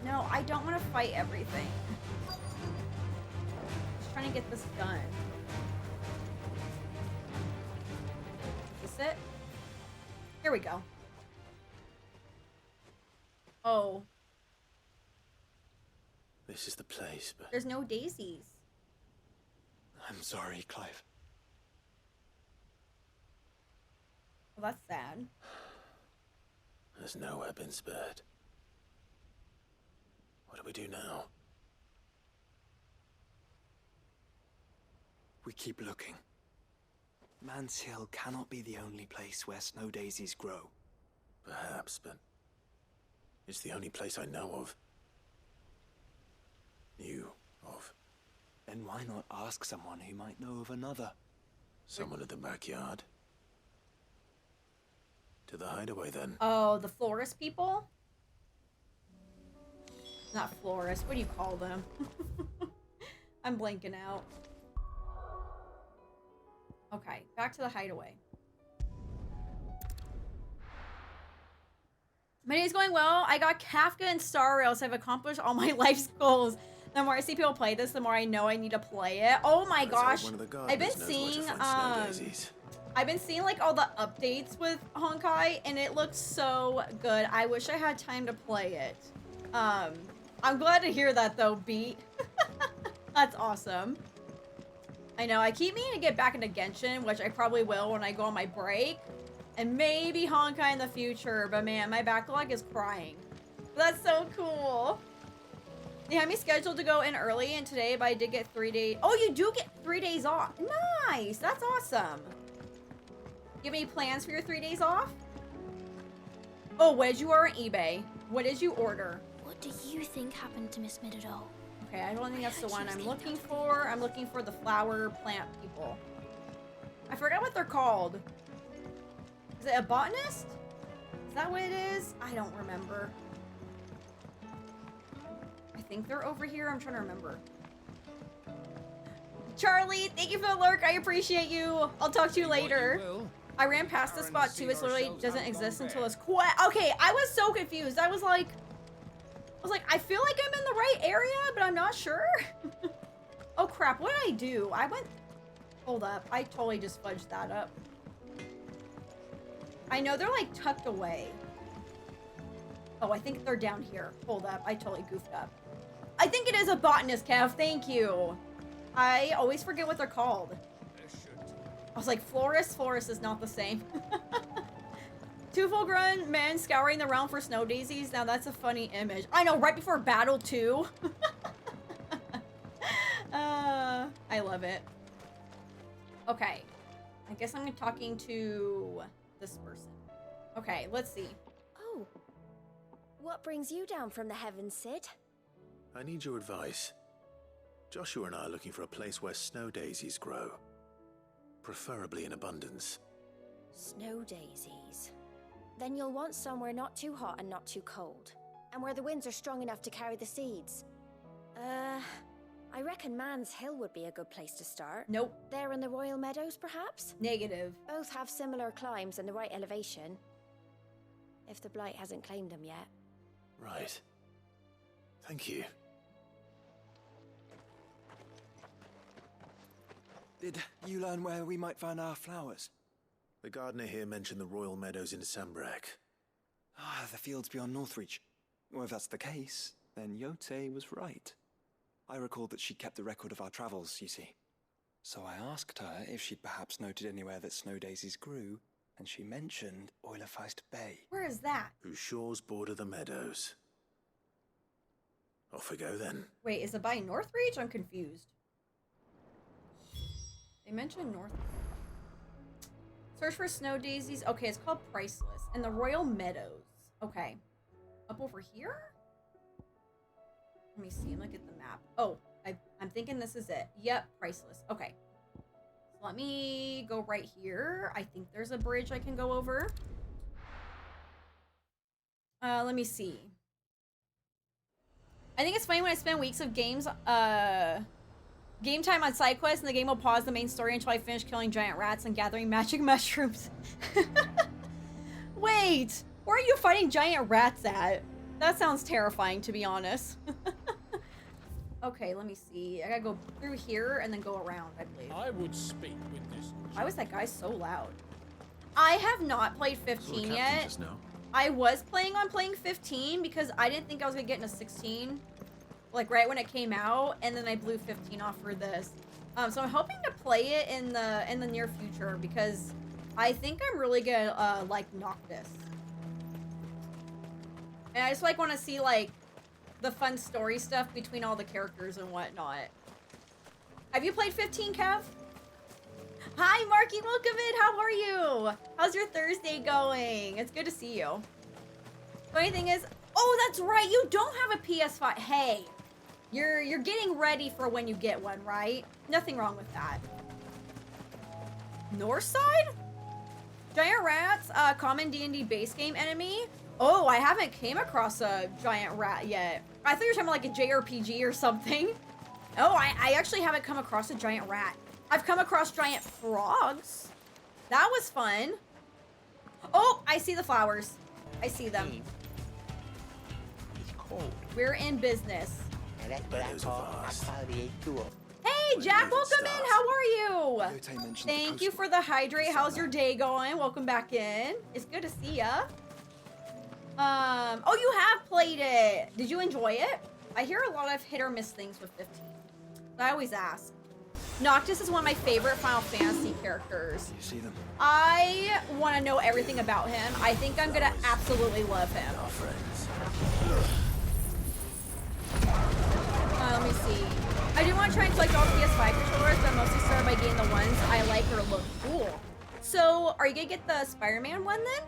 No, I don't want to fight everything. Just trying to get this done. Is this it? Here we go. Oh. This is the place, but There's no daisies. I'm sorry, Clive. Well, that's sad. there's nowhere been spared. What do we do now? We keep looking. Man's Hill cannot be the only place where snow daisies grow. Perhaps, but it's the only place I know of. Knew of. Then why not ask someone who might know of another? Someone at the backyard. To the hideaway, then. Oh, the florist people? Not florist. What do you call them? I'm blanking out. Okay, back to the hideaway. My day's going well. I got Kafka and Star Rails. I've accomplished all my life's goals. The more I see people play this, the more I know I need to play it. Oh my gosh. I've been seeing like all the updates with Honkai and it looks so good. I wish I had time to play it. I'm glad to hear that though, Beat. That's awesome. I know, I keep meaning to get back into Genshin, which I probably will when I go on my break. And maybe Honkai in the future, but man, my backlog is crying. That's so cool. They had me scheduled to go in early and today, but I did get 3 days. Oh, you do get 3 days off. Nice, that's awesome. You have any plans for your 3 days off? Oh, what did you order on eBay? What did you order? What do you think happened to Miss Midadol? Okay, I don't think that's the one I'm looking for. I'm looking for the flower plant people. I forgot what they're called. Is it a botanist? Is that what it is? I don't remember. I think they're over here. I'm trying to remember. Charlie, thank you for the lurk. I appreciate you. I'll talk to you later. I ran past this spot too. It literally doesn't exist until it's okay, I was so confused. I was like, I feel like I'm in the right area, but I'm not sure. Oh crap, what did I do? Hold up. I totally just fudged that up. I know they're like tucked away. Oh, I think they're down here. Hold up. I totally goofed up. I think it is a botanist, Kev. Thank you. I always forget what they're called. I was like, florist? Florist is not the same. Two full-grown men scouring the realm for snow daisies. Now that's a funny image. I know, right before battle too. I love it. Okay. I guess I'm talking to this person. Okay, let's see. Oh. What brings you down from the heavens, Sid? I need your advice. Joshua and I are looking for a place where snow daisies grow. Preferably in abundance. Snow daisies. Then you'll want somewhere not too hot and not too cold. And where the winds are strong enough to carry the seeds. I reckon Man's Hill would be a good place to start. Nope. There in the Royal Meadows, perhaps? Negative. Both have similar climbs and the right elevation. If the Blight hasn't claimed them yet. Right. Thank you. Did you learn where we might find our flowers? The gardener here mentioned the Royal Meadows in Sambrak. Ah, the fields beyond Northreach. Well, if that's the case, then Yote was right. I recalled that she kept a record of our travels, you see. So I asked her if she'd perhaps noted anywhere that snow daisies grew, and she mentioned Oilefeist Bay. Where is that? Whose shores border the meadows. Off we go then. Wait, is it by Northreach? I'm confused. They mentioned North. Search for snow daisies. Okay, it's called Priceless. And the Royal Meadows. Okay. Up over here? Let me see. Look at the map. Oh, I'm thinking this is it. Yep, Priceless. Okay. So let me go right here. I think there's a bridge I can go over. Let me see. I think it's funny when I spend weeks of game time on side quests, and the game will pause the main story until I finish killing giant rats and gathering magic mushrooms. Wait, where are you fighting giant rats at? That sounds terrifying, to be honest. Okay, let me see. I gotta go through here and then go around, I believe. I would speak with this. Why was that guy so loud? I have not played 15 yet. I was planning on playing 15 because I didn't think I was gonna get into 16. Like right when it came out, and then I blew 15 off for this. So I'm hoping to play it in the near future because I think I'm really gonna like Noctis. And I just like want to see like the fun story stuff between all the characters and whatnot. Have you played 15, Kev? Hi, Marky, welcome in. How are you? How's your Thursday going? It's good to see you. Funny thing is, oh, that's right. You don't have a PS5. Hey, you're getting ready for when you get one, right? Nothing wrong with that. North side? Giant rats, common D&D base game enemy. Oh, I haven't came across a giant rat yet. I thought you were talking about like a JRPG or something. Oh, I actually haven't come across a giant rat. I've come across giant frogs. That was fun. Oh, I see the flowers. I see them. It's cold. We're in business. Hey, Jack, welcome in. How are you? Thank you for the hydrate. How's your day going? Welcome back in. It's good to see ya. Oh, you have played it. Did you enjoy it? I hear a lot of hit or miss things with 15. I always ask. Noctis is one of my favorite Final Fantasy characters. You see them? I want to know everything about him. I think I'm gonna absolutely love him. Let me see. I do want to try and collect all PS5 controllers, but mostly start by getting the ones I like or look cool. So, are you gonna get the Spider-Man one then?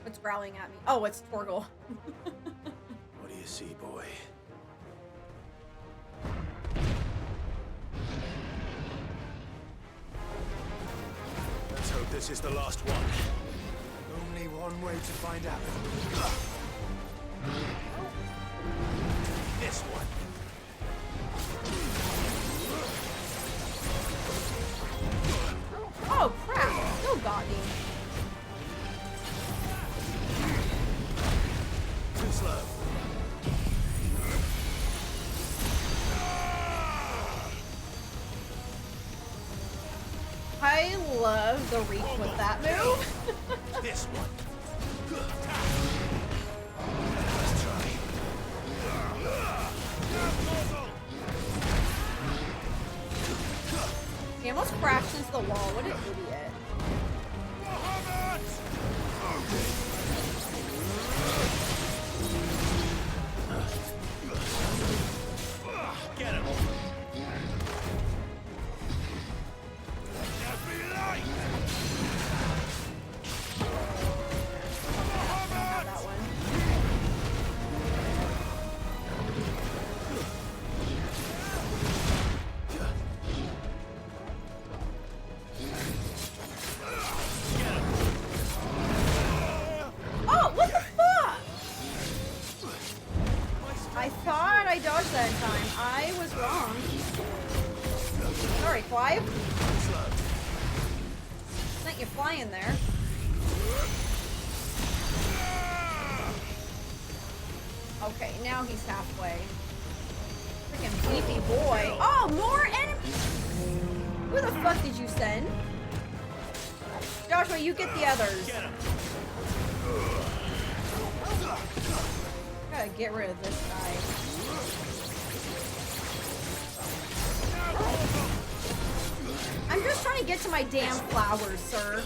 What's growling at me? Oh, it's Torgal. What do you see, boy? Let's hope this is the last one. Only one way to find out. This one. Oh, crap. still got me. Too slow. I love the reach with that move. This one. Let's try. He almost crashed into the wall. What an idiot. Get him. Not that one. Oh, what the fuck? I thought I dodged that time. I was wrong. Sorry, Clive. Sent you flying there. Okay, now he's halfway. Freaking beefy boy. Oh, more enemies! Who the fuck did you send? Joshua, you get the others. Gotta get rid of this guy. I'm just trying to get to my damn flowers, sir.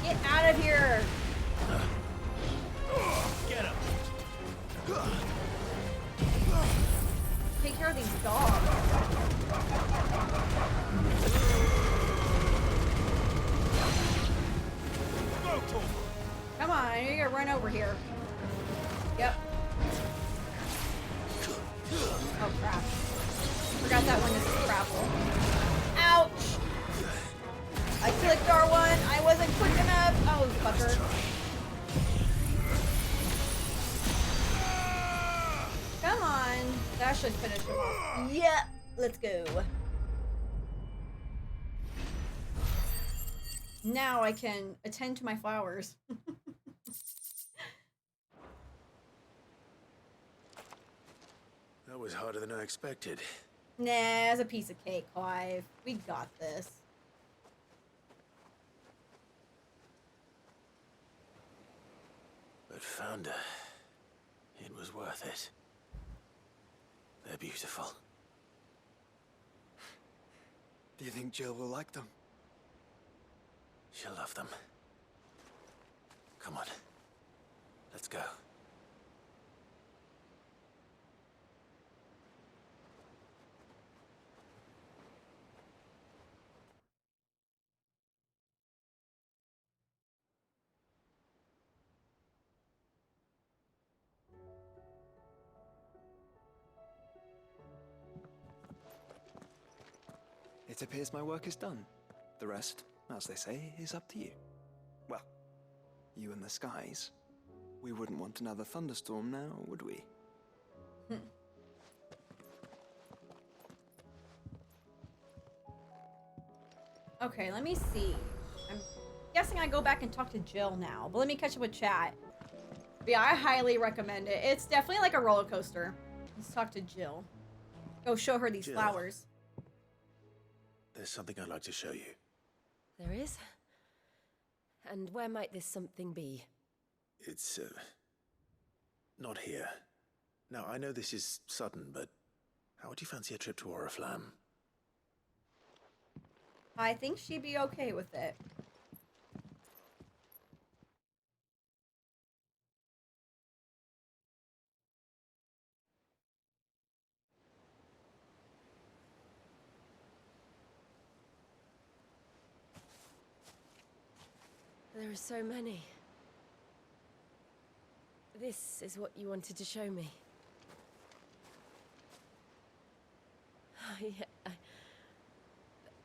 Get out of here! Get him. Take care of these dogs. Come on, I need to run over here. Yep. Oh crap. Forgot that one is grapple. Ouch! I clicked R1. I wasn't quick enough. Oh, fucker. Come on. That should finish him off. Yep. Let's go. Now I can attend to my flowers. That was harder than I expected. Nah, it's a piece of cake, Clive. We got this. But Founder, it was worth it. They're beautiful. Do you think Jill will like them? She'll love them. Come on. Let's go. It appears my work is done. The rest, as they say, is up to you. Well, you and the skies. We wouldn't want another thunderstorm now, would we? Okay, let me see. I'm guessing I go back and talk to Jill now, but let me catch up with chat. But yeah, I highly recommend it. It's definitely like a roller coaster. Let's talk to Jill. Go show her these Jill. flowers. There's something I'd like to show you. There is? And where might this something be? It's, not here. Now, I know this is sudden, but how would you fancy a trip to Oriflamme? I think she'd be okay with it. There are so many. This is what you wanted to show me.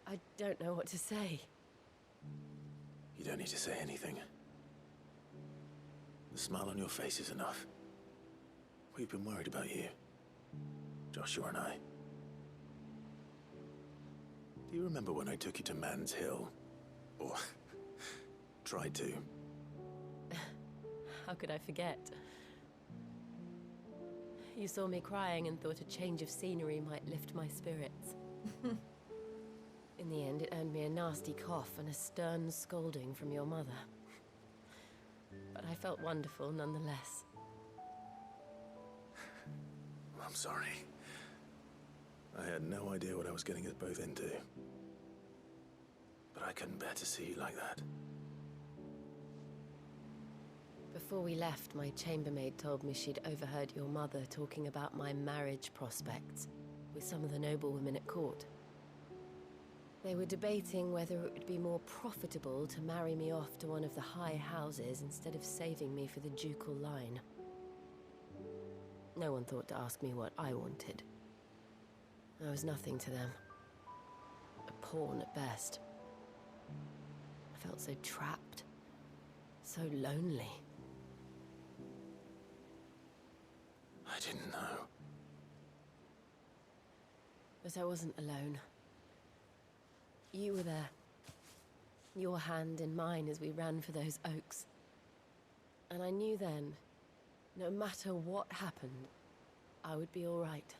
I don't know what to say. You don't need to say anything. The smile on your face is enough. We've been worried about you. Joshua and I. Do you remember when I took you to Man's Hill? Or tried to? How could I forget? You saw me crying and thought a change of scenery might lift my spirits. In the end, it earned me a nasty cough and a stern scolding from your mother. But I felt wonderful nonetheless. I'm sorry. I had no idea what I was getting us both into. But I couldn't bear to see you like that. Before we left, my chambermaid told me she'd overheard your mother talking about my marriage prospects with some of the noblewomen at court. They were debating whether it would be more profitable to marry me off to one of the high houses instead of saving me for the ducal line. No one thought to ask me what I wanted. I was nothing to them. A pawn at best. I felt so trapped. So lonely. I didn't know. But I wasn't alone. You were there. Your hand in mine as we ran for those oaks. And I knew then, no matter what happened, I would be all right.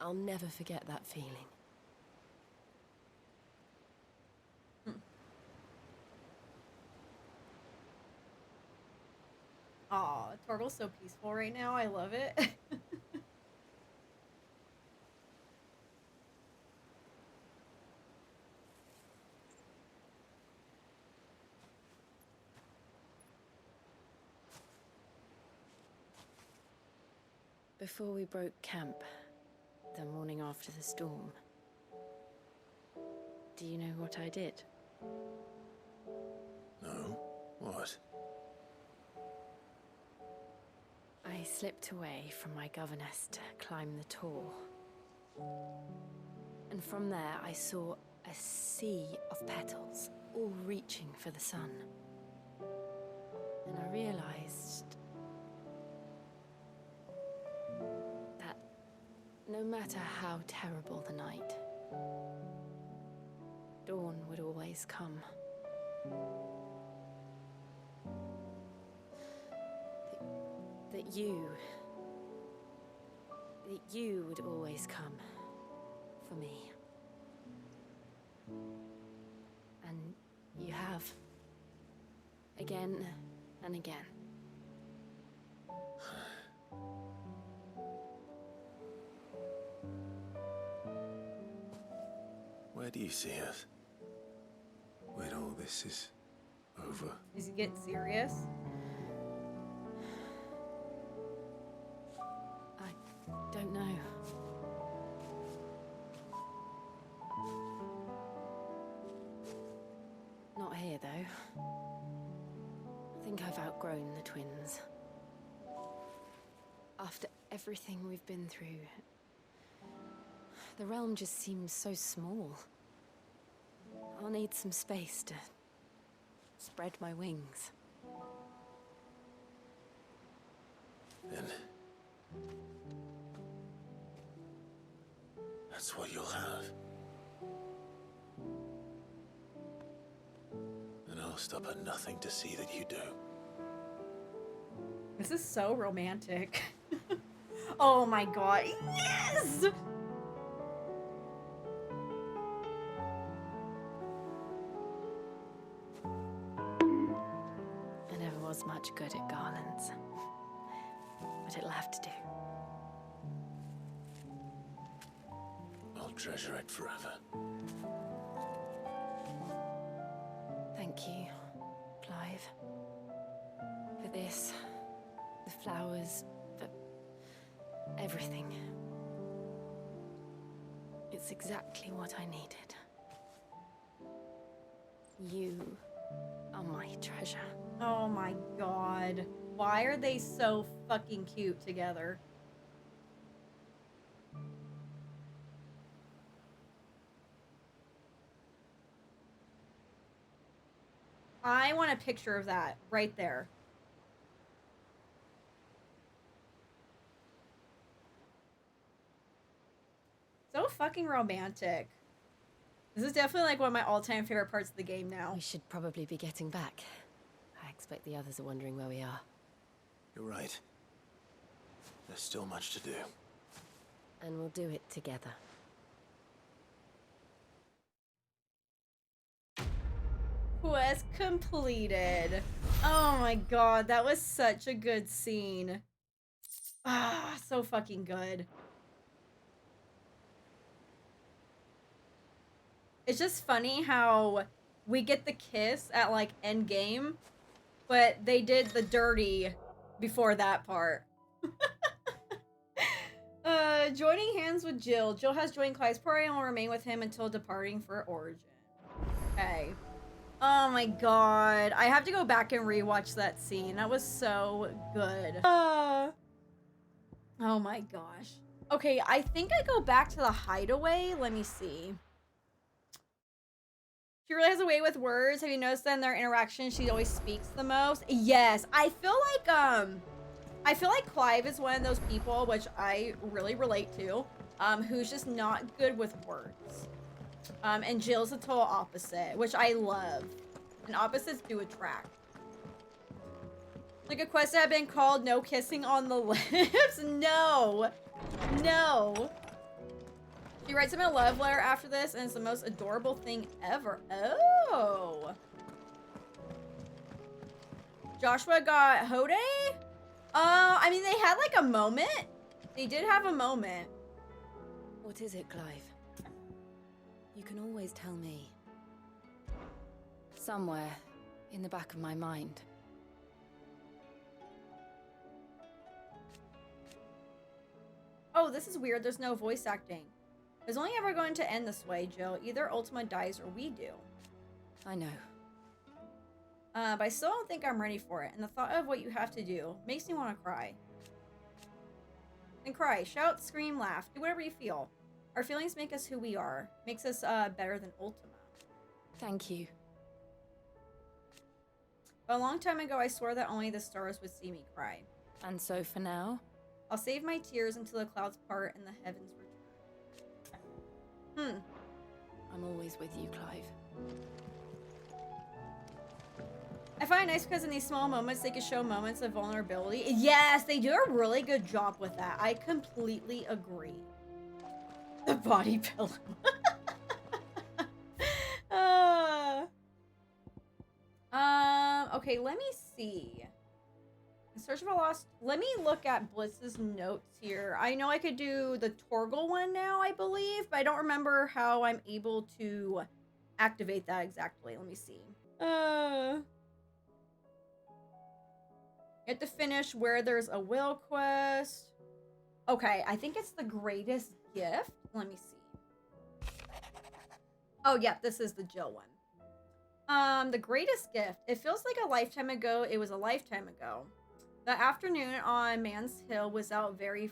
I'll never forget that feeling. Aw, Torgal's so peaceful right now. I love it. Before we broke camp, the morning after the storm, do you know what I did? No? What? I slipped away from my governess to climb the Tor. And from there I saw a sea of petals, all reaching for the sun. And I realized that no matter how terrible the night, dawn would always come. That you would always come for me. And you have. Again and again. Where do you see us? When all this is over? Is he getting serious? I don't know. Not here, though. I think I've outgrown the twins. After everything we've been through, the realm just seems so small. I'll need some space to spread my wings. Then that's what you'll have. And I'll stop at nothing to see that you do. This is so romantic. Oh my god. Yes! I never was much good at garlands, but it'll have to do. I'll treasure it forever. Thank you, Clive. For this, the flowers, for everything. It's exactly what I needed. You are my treasure. Oh my god. Why are they so fucking cute together? I want a picture of that right there. So fucking romantic. This is definitely like one of my all-time favorite parts of the game now. We should probably be getting back. I expect the others are wondering where we are. You're right. There's still much to do. And we'll do it together. Quest completed. Oh my god, that was such a good scene. Ah, so fucking good. It's just funny how we get the kiss at like end game, but they did the dirty before that part. Joining hands with Jill. Jill has joined Clive's party and will remain with him until departing for Origin. Okay. Oh my god. I have to go back and rewatch that scene. That was so good. Oh my gosh. Okay, I think I go back to the hideaway. Let me see. She really has a way with words. Have you noticed that in their interaction, she always speaks the most? Yes. I feel like Clive is one of those people, which I really relate to, who's just not good with words. And Jill's the total opposite, which I love. And opposites do attract. Like a quest that had been called No Kissing on the Lips? No. No. She writes him a love letter after this, and it's the most adorable thing ever. Oh. Joshua got Hode? I mean, they had like a moment. They did have a moment. What is it, Clive? You can always tell me. Somewhere in the back of my mind. Oh, this is weird. There's no voice acting. It's only ever going to end this way, Jill. Either Ultima dies or we do. I know. But I still don't think I'm ready for it. And the thought of what you have to do makes me want to cry. Then cry. Shout, scream, laugh. Do whatever you feel. Our feelings make us who we are. Makes us better than Ultima. Thank you. But a long time ago, I swore that only the stars would see me cry. And so for now? I'll save my tears until the clouds part and the heavens return. I'm always with you, Clive. I find it nice because in these small moments, they can show moments of vulnerability. Yes, they do a really good job with that. I completely agree. The body pillow. Okay, let me see. In search of a lost... Let me look at Blitz's notes here. I know I could do the Torgal one now, I believe, but I don't remember how I'm able to activate that exactly. Let me see. You have to finish Where There's a Will quest. Okay, I think it's the greatest gift. Let me see. Oh, yeah, this is the Jill one. The greatest gift. It feels like a lifetime ago. It was a lifetime ago. The afternoon on Man's Hill was our very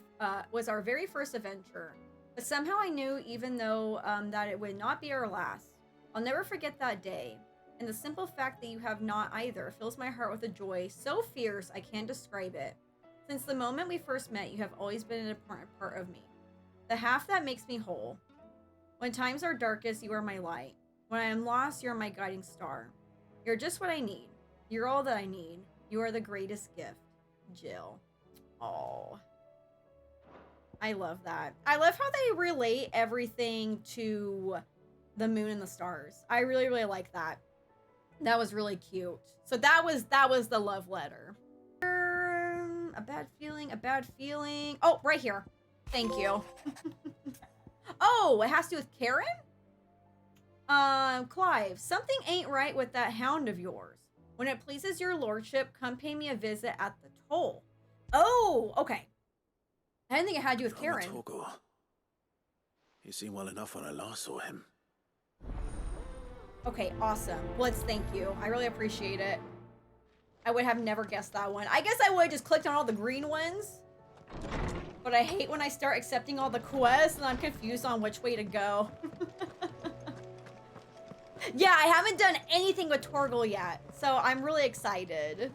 first adventure. But somehow I knew, even though that it would not be our last. I'll never forget that day. And the simple fact that you have not either fills my heart with a joy so fierce I can't describe it. Since the moment we first met, you have always been an important part of me. The half that makes me whole. When times are darkest, you are my light. When I am lost, you're my guiding star. You're just what I need. You're all that I need. You are the greatest gift. Jill. Oh. I love that. I love how they relate everything to the moon and the stars. I really, really like that. That was really cute. So that was the love letter. A bad feeling, a bad feeling. Oh, right here. Thank you. Oh, it has to do with Karen? Clive, something ain't right with that hound of yours. When it pleases your lordship, come pay me a visit at the toll. Oh, okay. I didn't think it had to do with Karen. Torgal. He seemed well enough when I last saw him. Okay, awesome. Blitz, thank you. I really appreciate it. I would have never guessed that one. I guess I would have just clicked on all the green ones. But I hate when I start accepting all the quests and I'm confused on which way to go. Yeah, I haven't done anything with Torgal yet, so I'm really excited.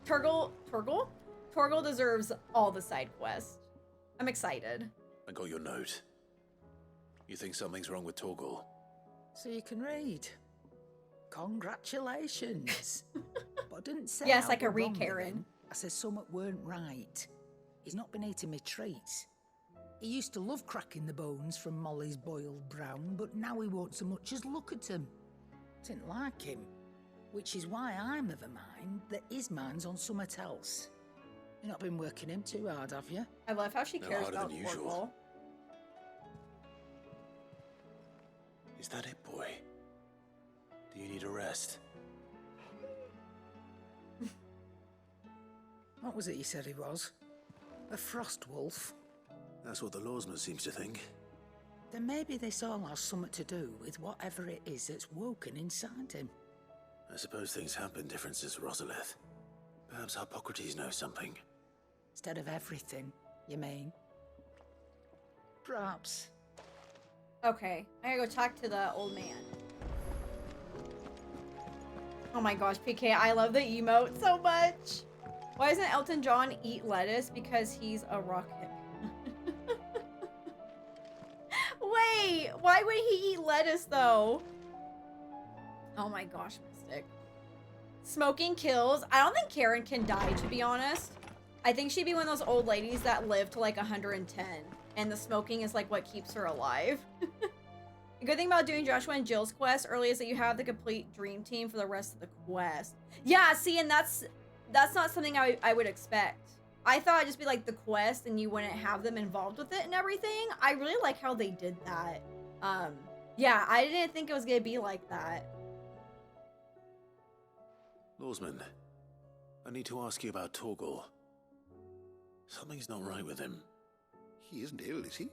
Torgal deserves all the side quests. I'm excited. I got your note. You think something's wrong with Torgal? So you can read. Congratulations. But I didn't say Yes, I I can were read, wrong with Karen. him. I said something weren't right. He's not been eating me treats. He used to love cracking the bones from Molly's boiled brown, but now he won't so much as look at them. Didn't like him. Which is why I'm of a mind that his mind's on something else. You've not been working him too hard, have you? I love how she No cares harder about than usual. Torgal. Is that it, boy? Do you need a rest? What was it you said he was? A frost wolf? That's what the lawsman seems to think. Then maybe this all has something to do with whatever it is that's woken inside him. I suppose things have been different since Rosalith. Perhaps Hippocrates knows something. Instead of everything, you mean? Perhaps. Okay, I gotta go talk to the old man. Oh my gosh, PK, I love the emote so much. Why doesn't Elton John eat lettuce? Because he's a rock hippie. Wait, why would he eat lettuce though? Oh my gosh, Mystic. Smoking kills. I don't think Karen can die, to be honest. I think she'd be one of those old ladies that live to like 110. And the smoking is like what keeps her alive. The good thing about doing Joshua and Jill's quest early is that you have the complete dream team for the rest of the quest. Yeah, see, and that's not something I would expect. I thought it'd just be like the quest and you wouldn't have them involved with it and everything. I really like how they did that. Yeah, I didn't think it was gonna be like that. Lawsman, I need to ask you about Torgal. Something's not right with him. He isn't ill, is he?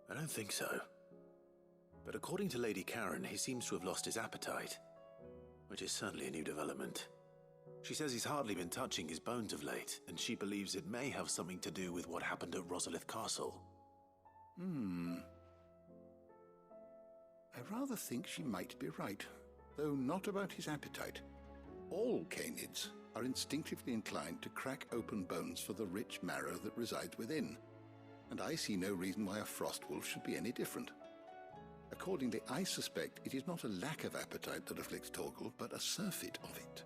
I don't think so. But according to Lady Karen, he seems to have lost his appetite, which is certainly a new development. She says he's hardly been touching his bones of late, and she believes it may have something to do with what happened at Rosalith Castle. I rather think she might be right, though not about his appetite. All canids are instinctively inclined to crack open bones for the rich marrow that resides within, and I see no reason why a frost wolf should be any different. Accordingly, I suspect it is not a lack of appetite that afflicts Torgal, but a surfeit of it.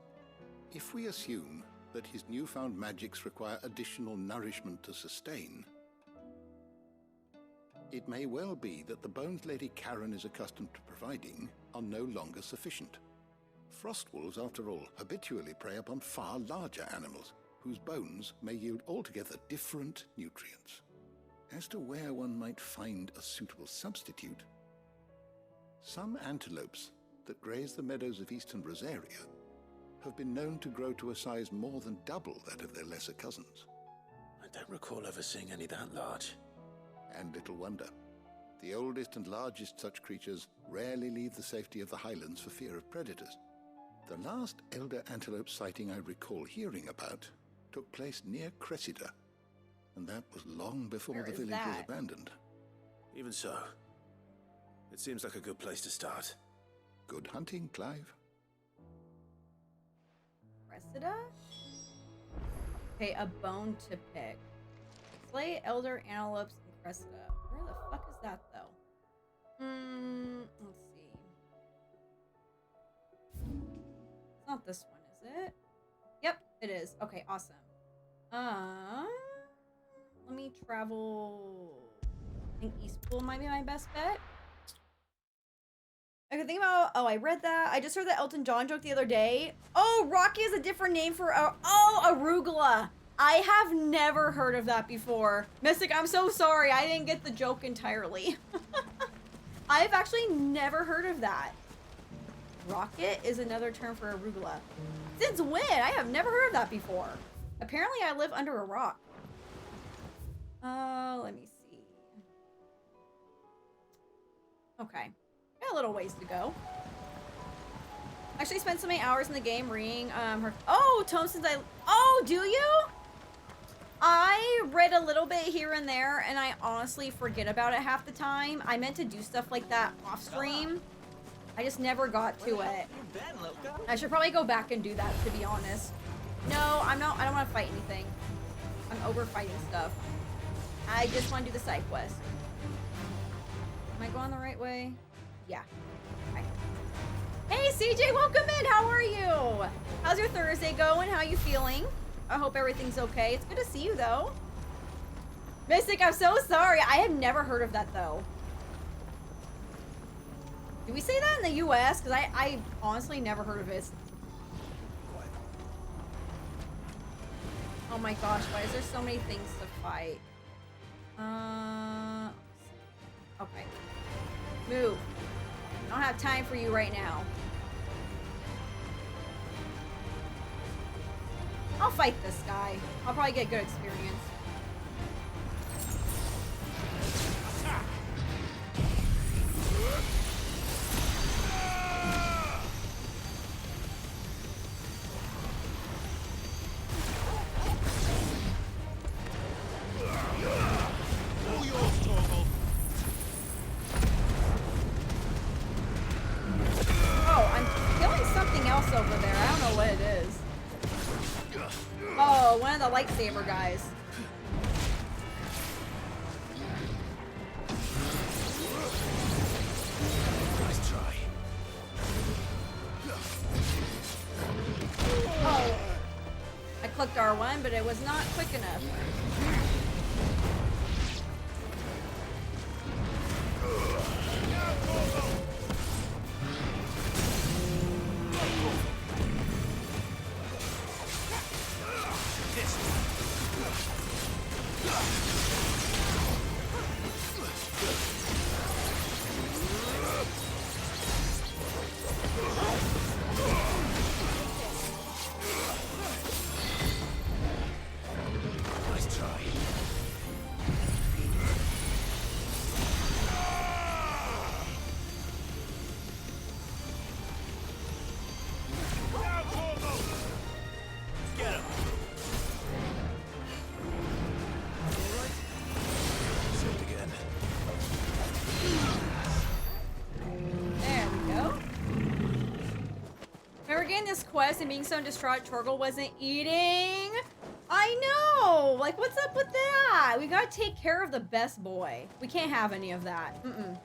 If we assume that his newfound magics require additional nourishment to sustain, it may well be that the bones Lady Karen is accustomed to providing are no longer sufficient. Frost wolves, after all, habitually prey upon far larger animals, whose bones may yield altogether different nutrients. As to where one might find a suitable substitute, some antelopes that graze the meadows of eastern Rosaria have been known to grow to a size more than double that of their lesser cousins. I don't recall ever seeing any that large. And little wonder. The oldest and largest such creatures rarely leave the safety of the highlands for fear of predators. The last elder antelope sighting I recall hearing about took place near Cressida, and that was long before the village was abandoned. Even so, it seems like a good place to start. Good hunting, Clive. Cressida? Okay, a bone to pick. Slay elder antelopes in Cressida. Where the fuck is that though? Let's see. It's not this one, is it? Yep, it is. Okay, awesome. Let me travel. I think Eastpool might be my best bet. I can think about, oh, I read that. I just heard the Elton John joke the other day. Oh, Rocky is a different name for, arugula. I have never heard of that before. Mystic, I'm so sorry. I didn't get the joke entirely. I've actually never heard of that. Rocket is another term for arugula. Since when? I have never heard of that before. Apparently, I live under a rock. Let me see. Okay. Got a little ways to go. Actually spent so many hours in the game reading her. Oh, Tome, since oh, do you? I read a little bit here and there, and I honestly forget about it half the time. I meant to do stuff like that off stream. I just never got to it. I should probably go back and do that, to be honest. No, I'm not. I don't want to fight anything. I'm over fighting stuff. I just want to do the side quest. Am I going the right way? Yeah. Okay. Hey, CJ, welcome in. How are you? How's your Thursday going? How you feeling? I hope everything's okay. It's good to see you, though. Mystic, I'm so sorry. I have never heard of that, though. Do we say that in the U.S.? Because I honestly never heard of it. Oh my gosh, why is there so many things to fight? Okay. Move. I don't have time for you right now. I'll fight this guy. I'll probably get good experience. All yours, Torgal. Oh, I'm feeling something else over there. I don't know what it is. Oh, one of the lightsaber guys. Nice try. Oh. I clicked R1, but it was not quick enough. Nice try. Now, Torgal. Get him. All right. Saved again. There we go. Remember getting this quest and being so distraught Torgal wasn't eating? I know! Like, what's up with that? We gotta take care of the best boy. We can't have any of that. Mm-mm.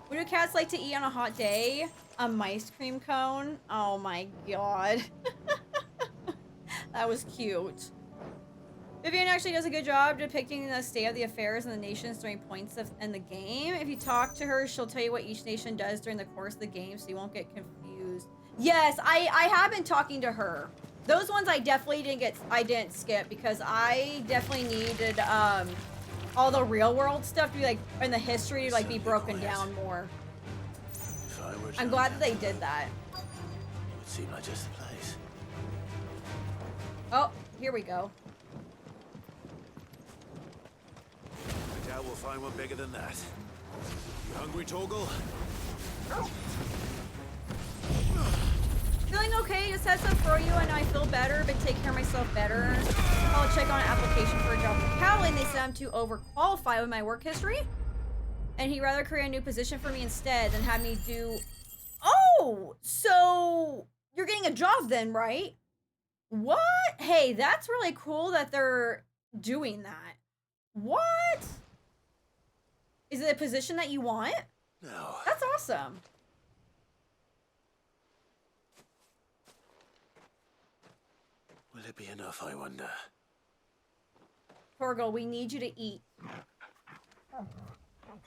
What do cats like to eat on a hot day? A ice cream cone? Oh my god. That was cute. Vivian actually does a good job depicting the state of the affairs in the nations during points in the game. If you talk to her, she'll tell you what each nation does during the course of the game, so you won't get confused. Yes, I have been talking to her. Those ones I definitely didn't skip because I definitely needed all the real world stuff to be like in the history to like be broken down more. I'm glad that they did that. It would seem like just the place. Oh, here we go. I doubt we'll find one bigger than that. You hungry, Torgal? Feeling okay, just had some for you. I know I feel better, but take care of myself better. I'll check on an application for a job in Cali, and they said I'm too overqualified with my work history. And he'd rather create a new position for me instead than have me do... Oh! So, you're getting a job then, right? What? Hey, that's really cool that they're doing that. What? Is it a position that you want? No. That's awesome. Will it be enough, I wonder? Torgal, we need you to eat.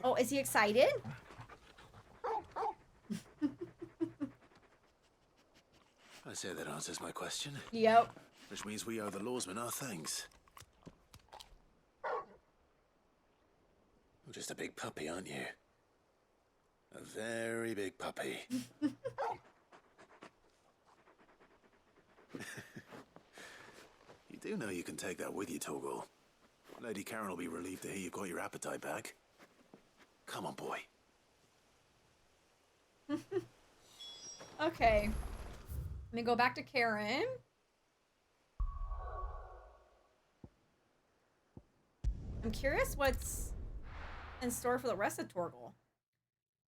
Oh, is he excited? I say that answers my question. Yep. Which means we owe the lawsmen our thanks. You're just a big puppy, aren't you? A very big puppy. You do know you can take that with you, Torgal. Lady Karen will be relieved to hear you've got your appetite back. Come on, boy. Okay. Let me go back to Karen. I'm curious what's in store for the rest of Torgal.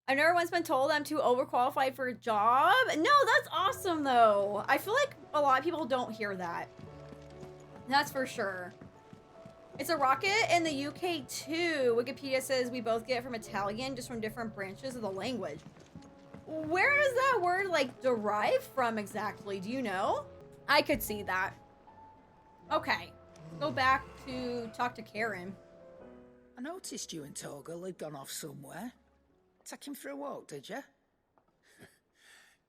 I've never once been told I'm too overqualified for a job. No, that's awesome though. I feel like a lot of people don't hear that. That's for sure. It's a rocket in the UK too. Wikipedia says we both get it from Italian, just from different branches of the language. Where is that word, like, derived from exactly? Do you know? I could see that. Okay. Go back to talk to Karen. I noticed you and Torgal had gone off somewhere. Take him for a walk, did you?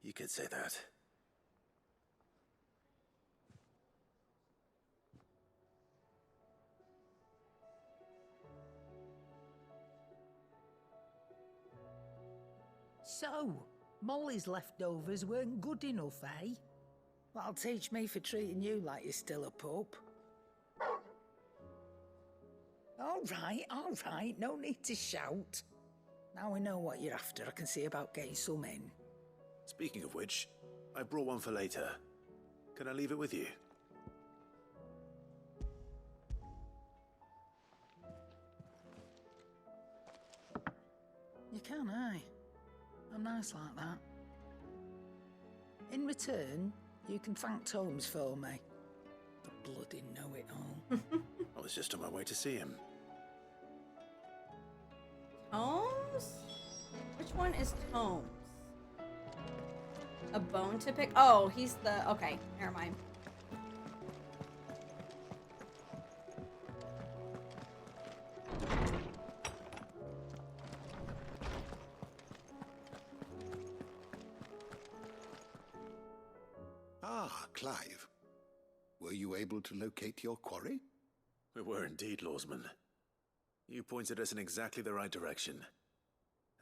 You could say that. So, Molly's leftovers weren't good enough, eh? That'll teach me for treating you like you're still a pup. All right, no need to shout. Now we know what you're after, I can see about getting some in. Speaking of which, I brought one for later. Can I leave it with you? You can, aye. I'm nice like that. In return, you can thank Tomes for me. The bloody know-it-all. I was just on my way to see him. Tomes? Which one is Tomes? A bone to pick? Oh, he's the... Okay, never mind. Ah, Clive. Were you able to locate your quarry? We were indeed, Lawsman. You pointed us in exactly the right direction.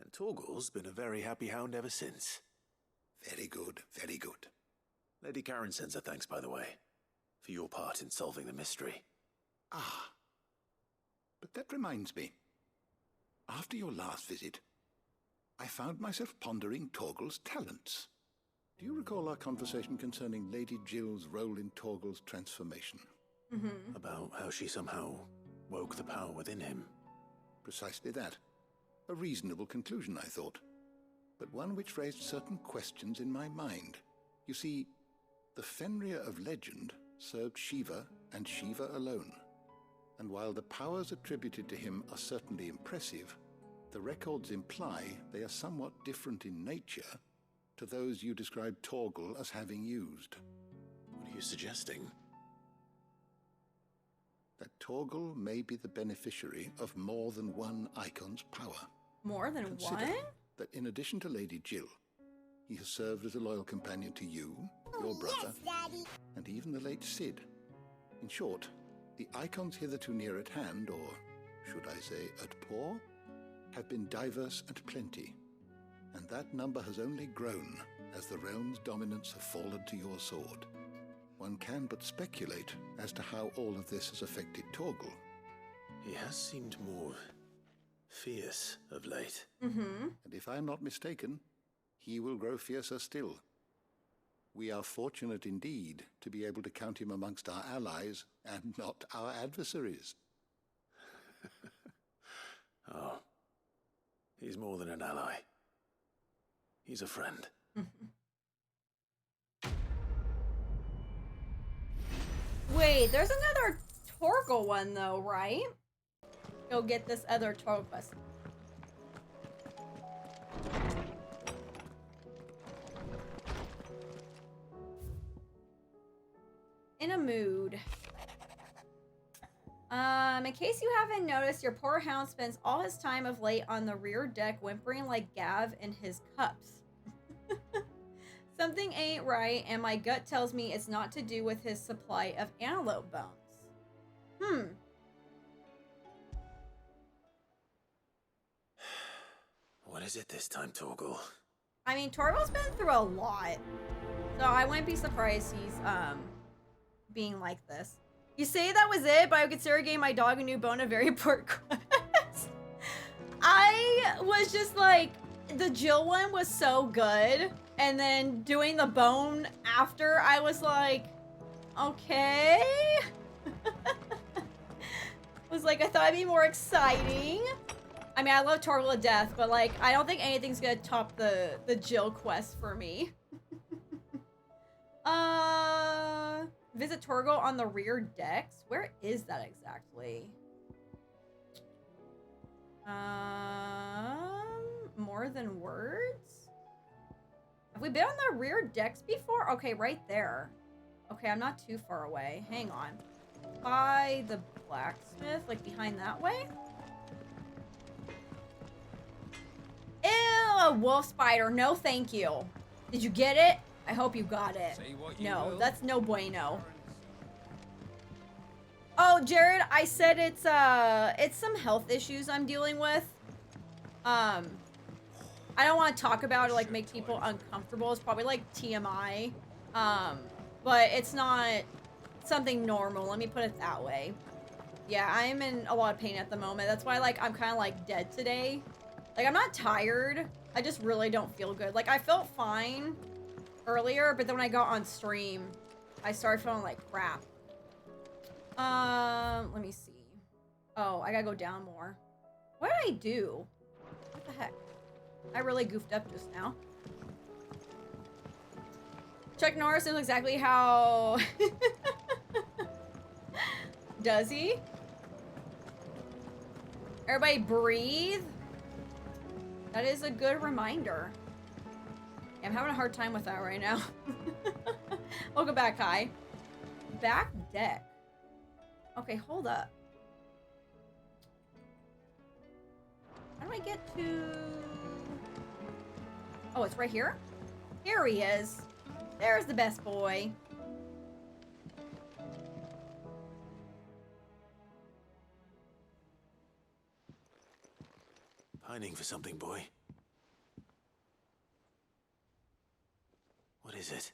And Torgal's been a very happy hound ever since. Very good, very good. Lady Karen sends her thanks, by the way, for your part in solving the mystery. Ah. But that reminds me. After your last visit, I found myself pondering Torgal's talents. Do you recall our conversation concerning Lady Jill's role in Torgal's transformation? Mm-hmm. About how she somehow woke the power within him. Precisely that. A reasonable conclusion, I thought. But one which raised certain questions in my mind. You see, the Fenrir of legend served Shiva and Shiva alone. And while the powers attributed to him are certainly impressive, the records imply they are somewhat different in nature to those you described Torgal as having used. What are you suggesting? That Torgal may be the beneficiary of more than one icon's power. More than Consider one? that in addition to Lady Jill, he has served as a loyal companion to you, your brother, Daddy. and even the late Cid. In short, the icons hitherto near at hand, or should I say at paw, have been diverse and plenty, and that number has only grown as the realm's dominance have fallen to your sword. One can but speculate as to how all of this has affected Torgal. He has seemed more fierce of late. Mm-hmm. And if I am not mistaken, he will grow fiercer still. We are fortunate indeed to be able to count him amongst our allies and not our adversaries. Oh, he's more than an ally. He's a friend. Wait, there's another Torgal one though, right? Go get this other Torgal quest. In a mood. In case you haven't noticed, your poor hound spends all his time of late on the rear deck whimpering like Gav in his cups. Something ain't right, and my gut tells me it's not to do with his supply of antelope bones. What is it this time, Torgal? I mean, Torgal's been through a lot, so I wouldn't be surprised he's, being like this. You say that was it, but I would consider getting my dog a new bone a very important quest. I was just like, the Jill one was so good, and then doing the bone after, I was like, okay. Was like, I thought it'd be more exciting. I mean, I love Torgal to death, but like, I don't think anything's gonna top the Jill quest for me. visit Torgal on the rear decks. Where is that exactly? More than words? Have we been on the rear decks before? Okay, right there. Okay, I'm not too far away. Hang on. By the blacksmith, like behind that way? Ew, a wolf spider. No, thank you. Did you get it? I hope you got it. No, that's no bueno. Oh, Jared, I said it's some health issues I'm dealing with. I don't want to talk about it, like make people uncomfortable. It's probably like TMI. But it's not something normal. Let me put it that way. Yeah, I am in a lot of pain at the moment. That's why, like, I'm kind of like dead today. Like, I'm not tired. I just really don't feel good. Like, I felt fine earlier, but then when I got on stream, I started feeling like crap. Let me see. Oh, I gotta go down more. What did I do? What the heck? I really goofed up just now. Chuck Norris knows exactly how... Does he? Everybody breathe. That is a good reminder. I'm having a hard time with that right now. Welcome back, Kai. Back deck. Okay, hold up. How do I get to... Oh, it's right here? Here he is. There's the best boy. Pining for something, boy. What is it?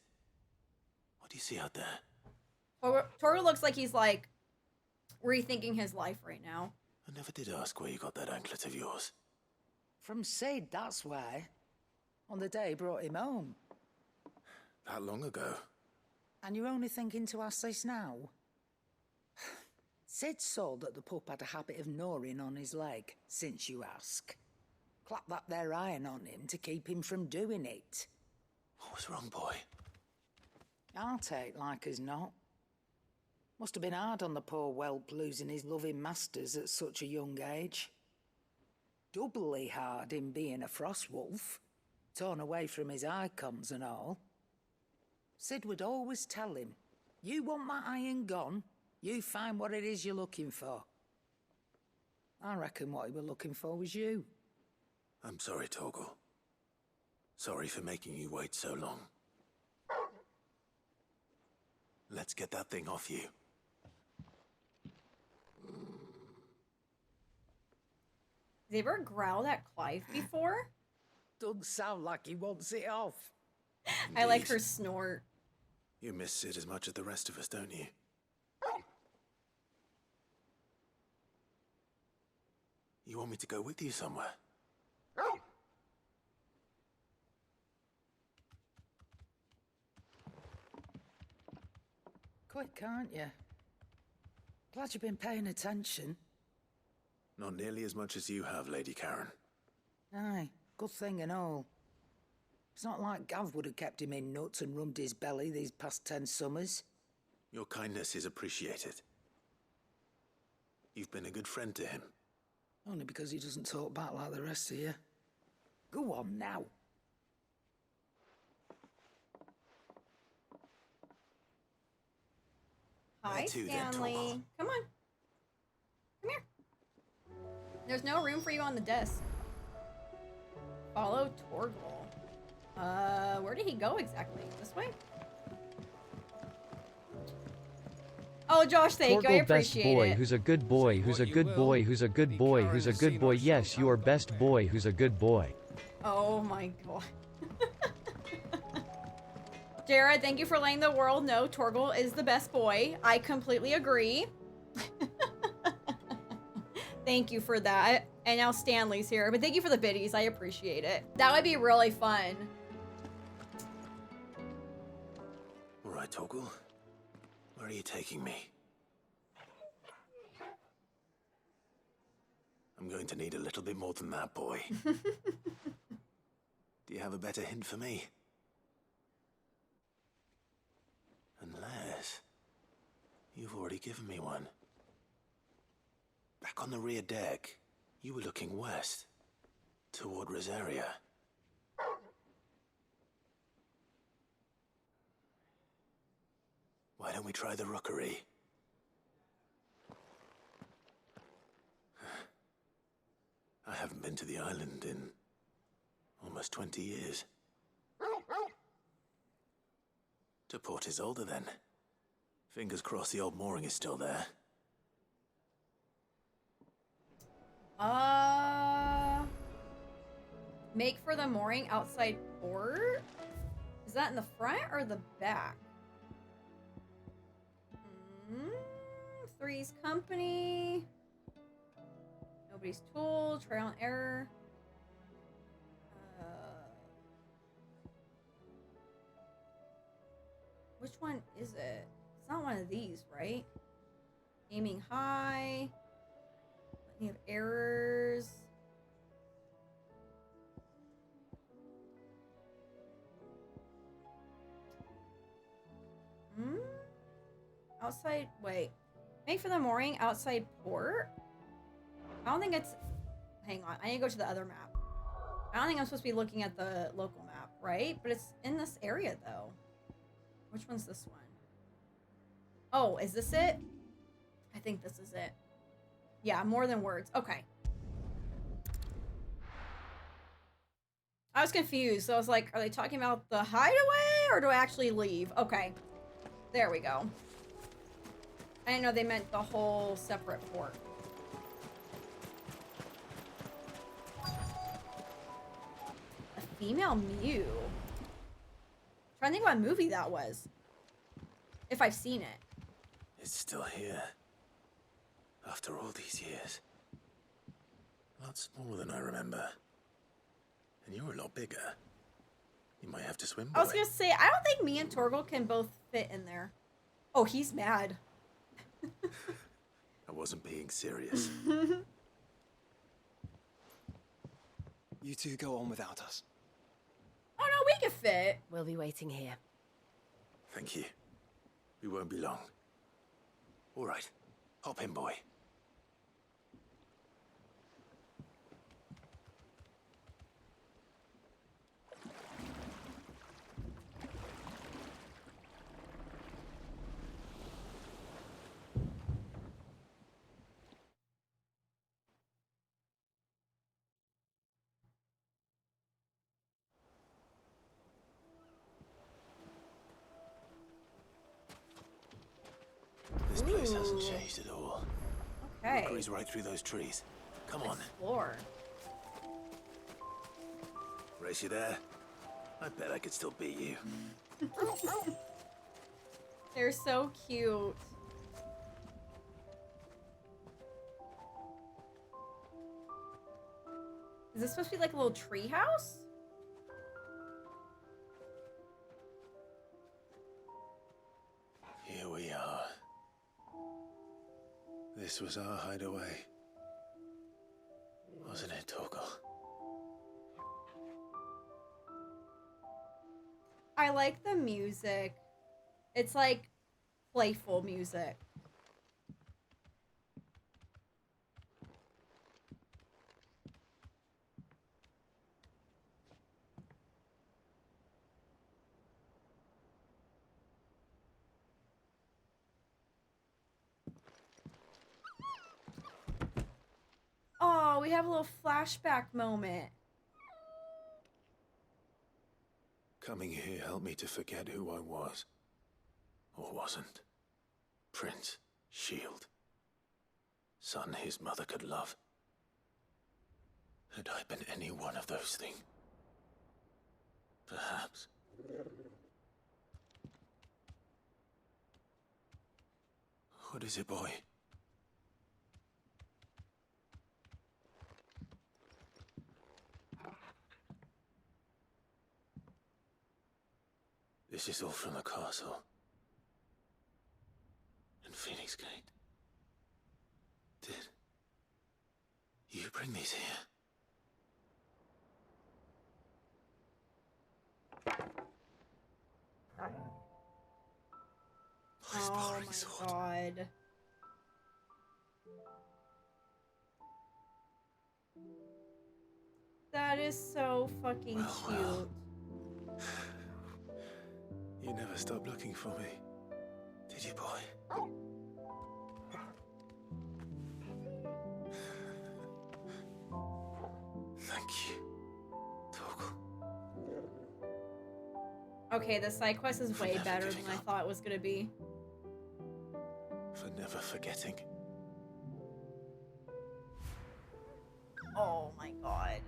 What do you see out there? Torgal looks like he's like rethinking his life right now. I never did ask where you got that anklet of yours. From Sid, that's why. On the day he brought him home. That long ago? And you're only thinking to ask this now? Sid saw that the pup had a habit of gnawing on his leg, since you ask. Clap that there iron on him to keep him from doing it. What was wrong, boy? I'll take like as not. Must have been hard on the poor whelp losing his loving masters at such a young age. Doubly hard in being a frost wolf, torn away from his icons and all. Sid would always tell him, you want that iron gone, you find what it is you're looking for. I reckon what he was looking for was you. I'm sorry, Torgal. Sorry for making you wait so long. Let's get that thing off you. Has he ever growled at Clive before? Doesn't sound like he wants it off. I like her snort. You miss Sid as much as the rest of us, don't you? You want me to go with you somewhere? Quick, aren't you? Glad you've been paying attention. Not nearly as much as you have, Lady Karen. Aye, good thing and all. It's not like Gav would have kept him in nuts and rubbed his belly these past 10 summers. Your kindness is appreciated. You've been a good friend to him. Only because he doesn't talk back like the rest of you. Go on now. Hi, Stanley. Come on. Come here. There's no room for you on the desk. Follow Torgal. Where did he go exactly? This way? Oh, Josh, thank you. I Torgal, best appreciate boy, it. who's a good boy, who's a good boy, who's a good boy, who's a good boy. Yes, you are best boy, who's a good boy. Oh my god. Jared, thank you for letting the world know Torgal is the best boy. I completely agree. Thank you for that. And now Stanley's here. But thank you for the biddies. I appreciate it. That would be really fun. All right, Torgal. Where are you taking me? I'm going to need a little bit more than that, boy. Do you have a better hint for me? Unless... You've already given me one. Back on the rear deck, you were looking west, toward Rosaria. Why don't we try the rookery? I haven't been to the island in almost 20 years. To Port Isolde, then. Fingers crossed the old mooring is still there. Make for the mooring outside port? Is that in the front or the back? Three's company. Nobody's tool. Trial and error. Which one is it? It's not one of these, right? Aiming high. Plenty of errors. Outside, wait. Make for the mooring outside port? I don't think it's, hang on, I need to go to the other map. I don't think I'm supposed to be looking at the local map, right? But it's in this area though. Which one's this one? Oh, is this it? I think this is it. Yeah, more than words. Okay. I was confused. So I was like, are they talking about the hideaway or do I actually leave? Okay. There we go. I didn't know they meant the whole separate port. A female Mew. Trying to think what movie that was. If I've seen it. It's still here. After all these years. A lot smaller than I remember. And you're a lot bigger. You might have to swim, boy. I was gonna say, I don't think me and Torgal can both fit in there. Oh, he's mad. I wasn't being serious. You two go on without us. Oh no, we can fit. We'll be waiting here. Thank you. We won't be long. All right. Hop in, boy. This place hasn't changed at all. Okay. Rookery's right through those trees. Come on. Explore. Race you there? I bet I could still beat you. They're so cute. Is this supposed to be like a little tree house? Here we are. This was our hideaway. Wasn't it, Torgal? I like the music. It's like playful music. Oh, we have a little flashback moment. Coming here helped me to forget who I was. Or wasn't. Prince, shield. Son his mother could love. Had I been any one of those things? Perhaps. What is it, boy? This is all from the castle. And Phoenix Gate. Did you bring these here? Oh my god. That is so fucking cute. You never stopped looking for me, did you, boy? Thank you, Torgal. Okay, the side quest is way better than I thought it was gonna be. For never forgetting. Oh my god.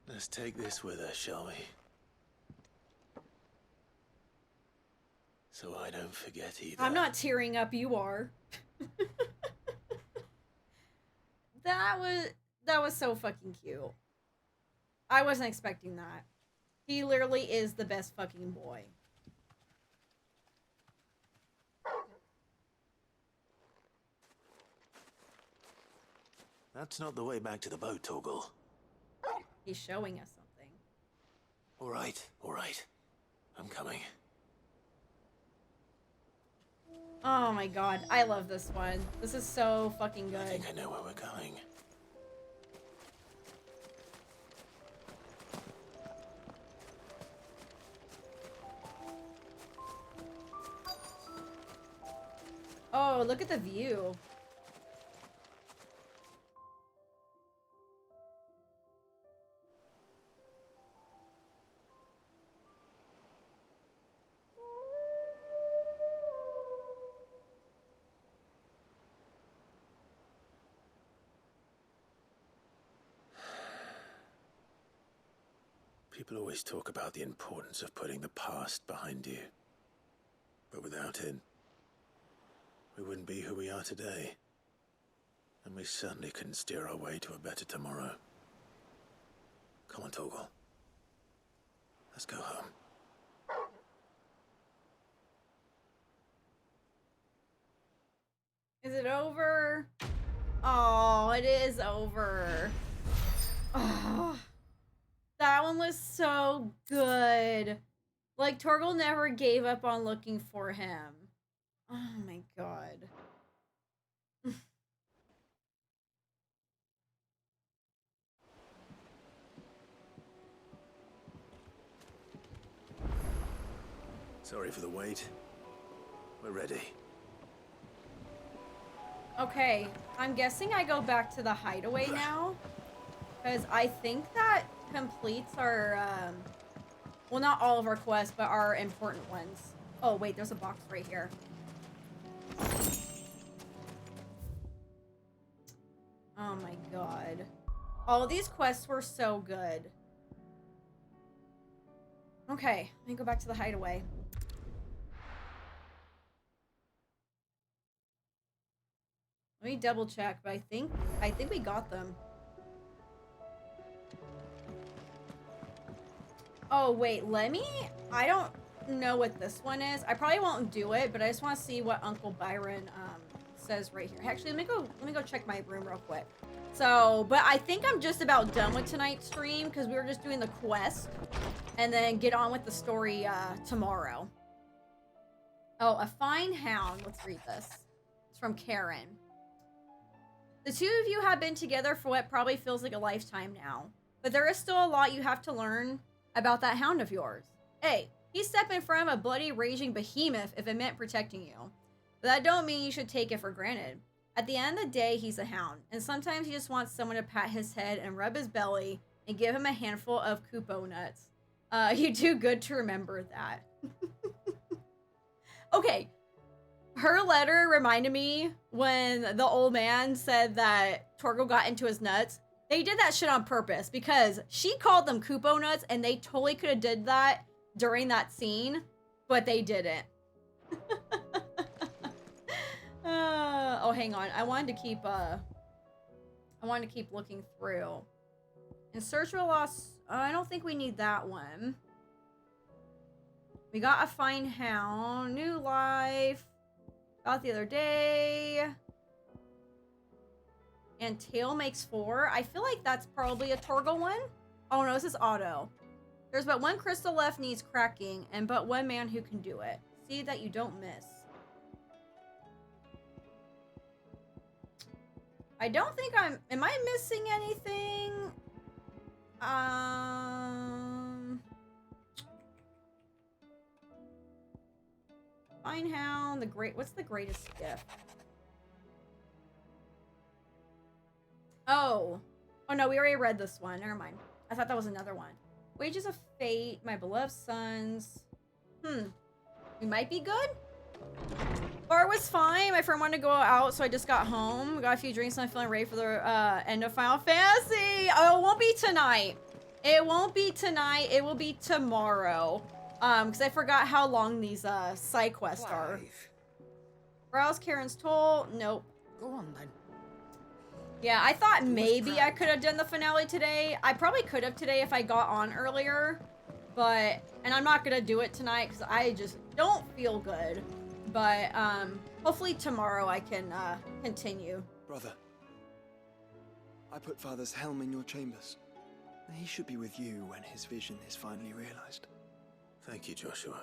Let's take this with us, shall we? So I don't forget either. I'm not tearing up, you are. That was so fucking cute. I wasn't expecting that. He literally is the best fucking boy. That's not the way back to the boat, Torgal. He's showing us something. All right. I'm coming. Oh my god, I love this one. This is so fucking good. I think I know where we're going. Oh, look at the view. People always talk about the importance of putting the past behind you. But without it, we wouldn't be who we are today. And we certainly couldn't steer our way to a better tomorrow. Come on, Torgal. Let's go home. Is it over? Oh, it is over. Oh, that one was so good. Like, Torgal never gave up on looking for him. Oh my god. Sorry for the wait. We're ready. Okay, I'm guessing I go back to the hideaway now. Because I think that completes our, well, not all of our quests, but our important ones. Oh, wait, there's a box right here. Oh my god. All of these quests were so good. Okay, let me go back to the hideaway. Let me double check, but I think we got them. Oh, wait, I don't know what this one is. I probably won't do it, but I just want to see what Uncle Byron says right here. Actually, let me go check my room real quick. So, but I think I'm just about done with tonight's stream because we were just doing the quest and then get on with the story tomorrow. Oh, a fine hound. Let's read this. It's from Karen. The two of you have been together for what probably feels like a lifetime now, but there is still a lot you have to learn about that hound of yours. Hey, he's stepping in front of a bloody raging behemoth if it meant protecting you. But that don't mean you should take it for granted. At the end of the day, he's a hound, and sometimes he just wants someone to pat his head and rub his belly and give him a handful of Kupo nuts. You do good to remember that. Okay. Her letter reminded me when the old man said that Torgal got into his nuts. They did that shit on purpose because she called them Kupo nuts and they totally could have did that during that scene, but they didn't. Oh, hang on. I wanted to keep looking through. In search for a lost, I don't think we need that one. We got a fine hound, new life. Got the other day. And tail makes 4. I feel like that's probably a Torgal one. Oh no, this is auto. There's but one crystal left needs cracking, and but one man who can do it. See that you don't miss. I don't think am I missing anything? Finehound, what's the greatest gift? Oh no, we already read this one. Never mind. I thought that was another one. Wages of Fate, My Beloved Sons. We might be good? Bar was fine. My friend wanted to go out, so I just got home. Got a few drinks, and I'm feeling ready for the end of Final Fantasy. Oh, it won't be tonight. It won't be tonight. It will be tomorrow. Because I forgot how long these side quests are. Browse Karen's Toll. Nope. Go on then. Yeah, I thought maybe I could have done the finale today. I probably could have today if I got on earlier. And I'm not gonna do it tonight because I just don't feel good. But hopefully tomorrow I can continue. Brother, I put Father's helm in your chambers. He should be with you when his vision is finally realized. Thank you, Joshua.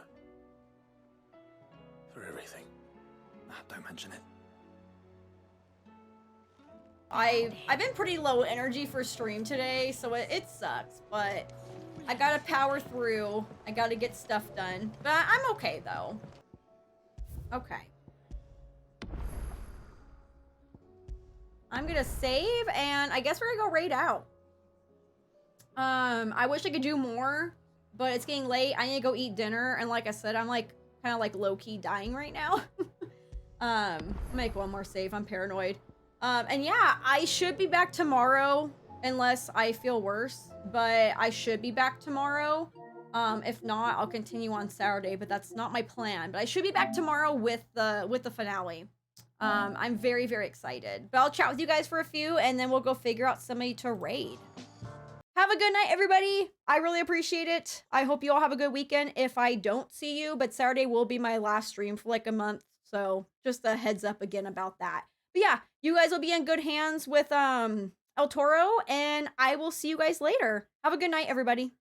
For everything. Don't mention it. I've been pretty low energy for stream today, so it sucks, but I gotta power through. I gotta get stuff done. But I'm okay, though. Okay. I'm gonna save, and I guess we're gonna go raid out. I wish I could do more, but it's getting late. I need to go eat dinner, and like I said, I'm like kind of like low-key dying right now. Make one more save. I'm paranoid. And yeah, I should be back tomorrow unless I feel worse, but I should be back tomorrow. If not, I'll continue on Saturday, but that's not my plan. But I should be back tomorrow with the finale. I'm very, very excited. But I'll chat with you guys for a few, and then we'll go figure out somebody to raid. Have a good night, everybody. I really appreciate it. I hope you all have a good weekend if I don't see you, but Saturday will be my last stream for like a month. So just a heads up again about that. But yeah, you guys will be in good hands with El Toro, and I will see you guys later. Have a good night, everybody.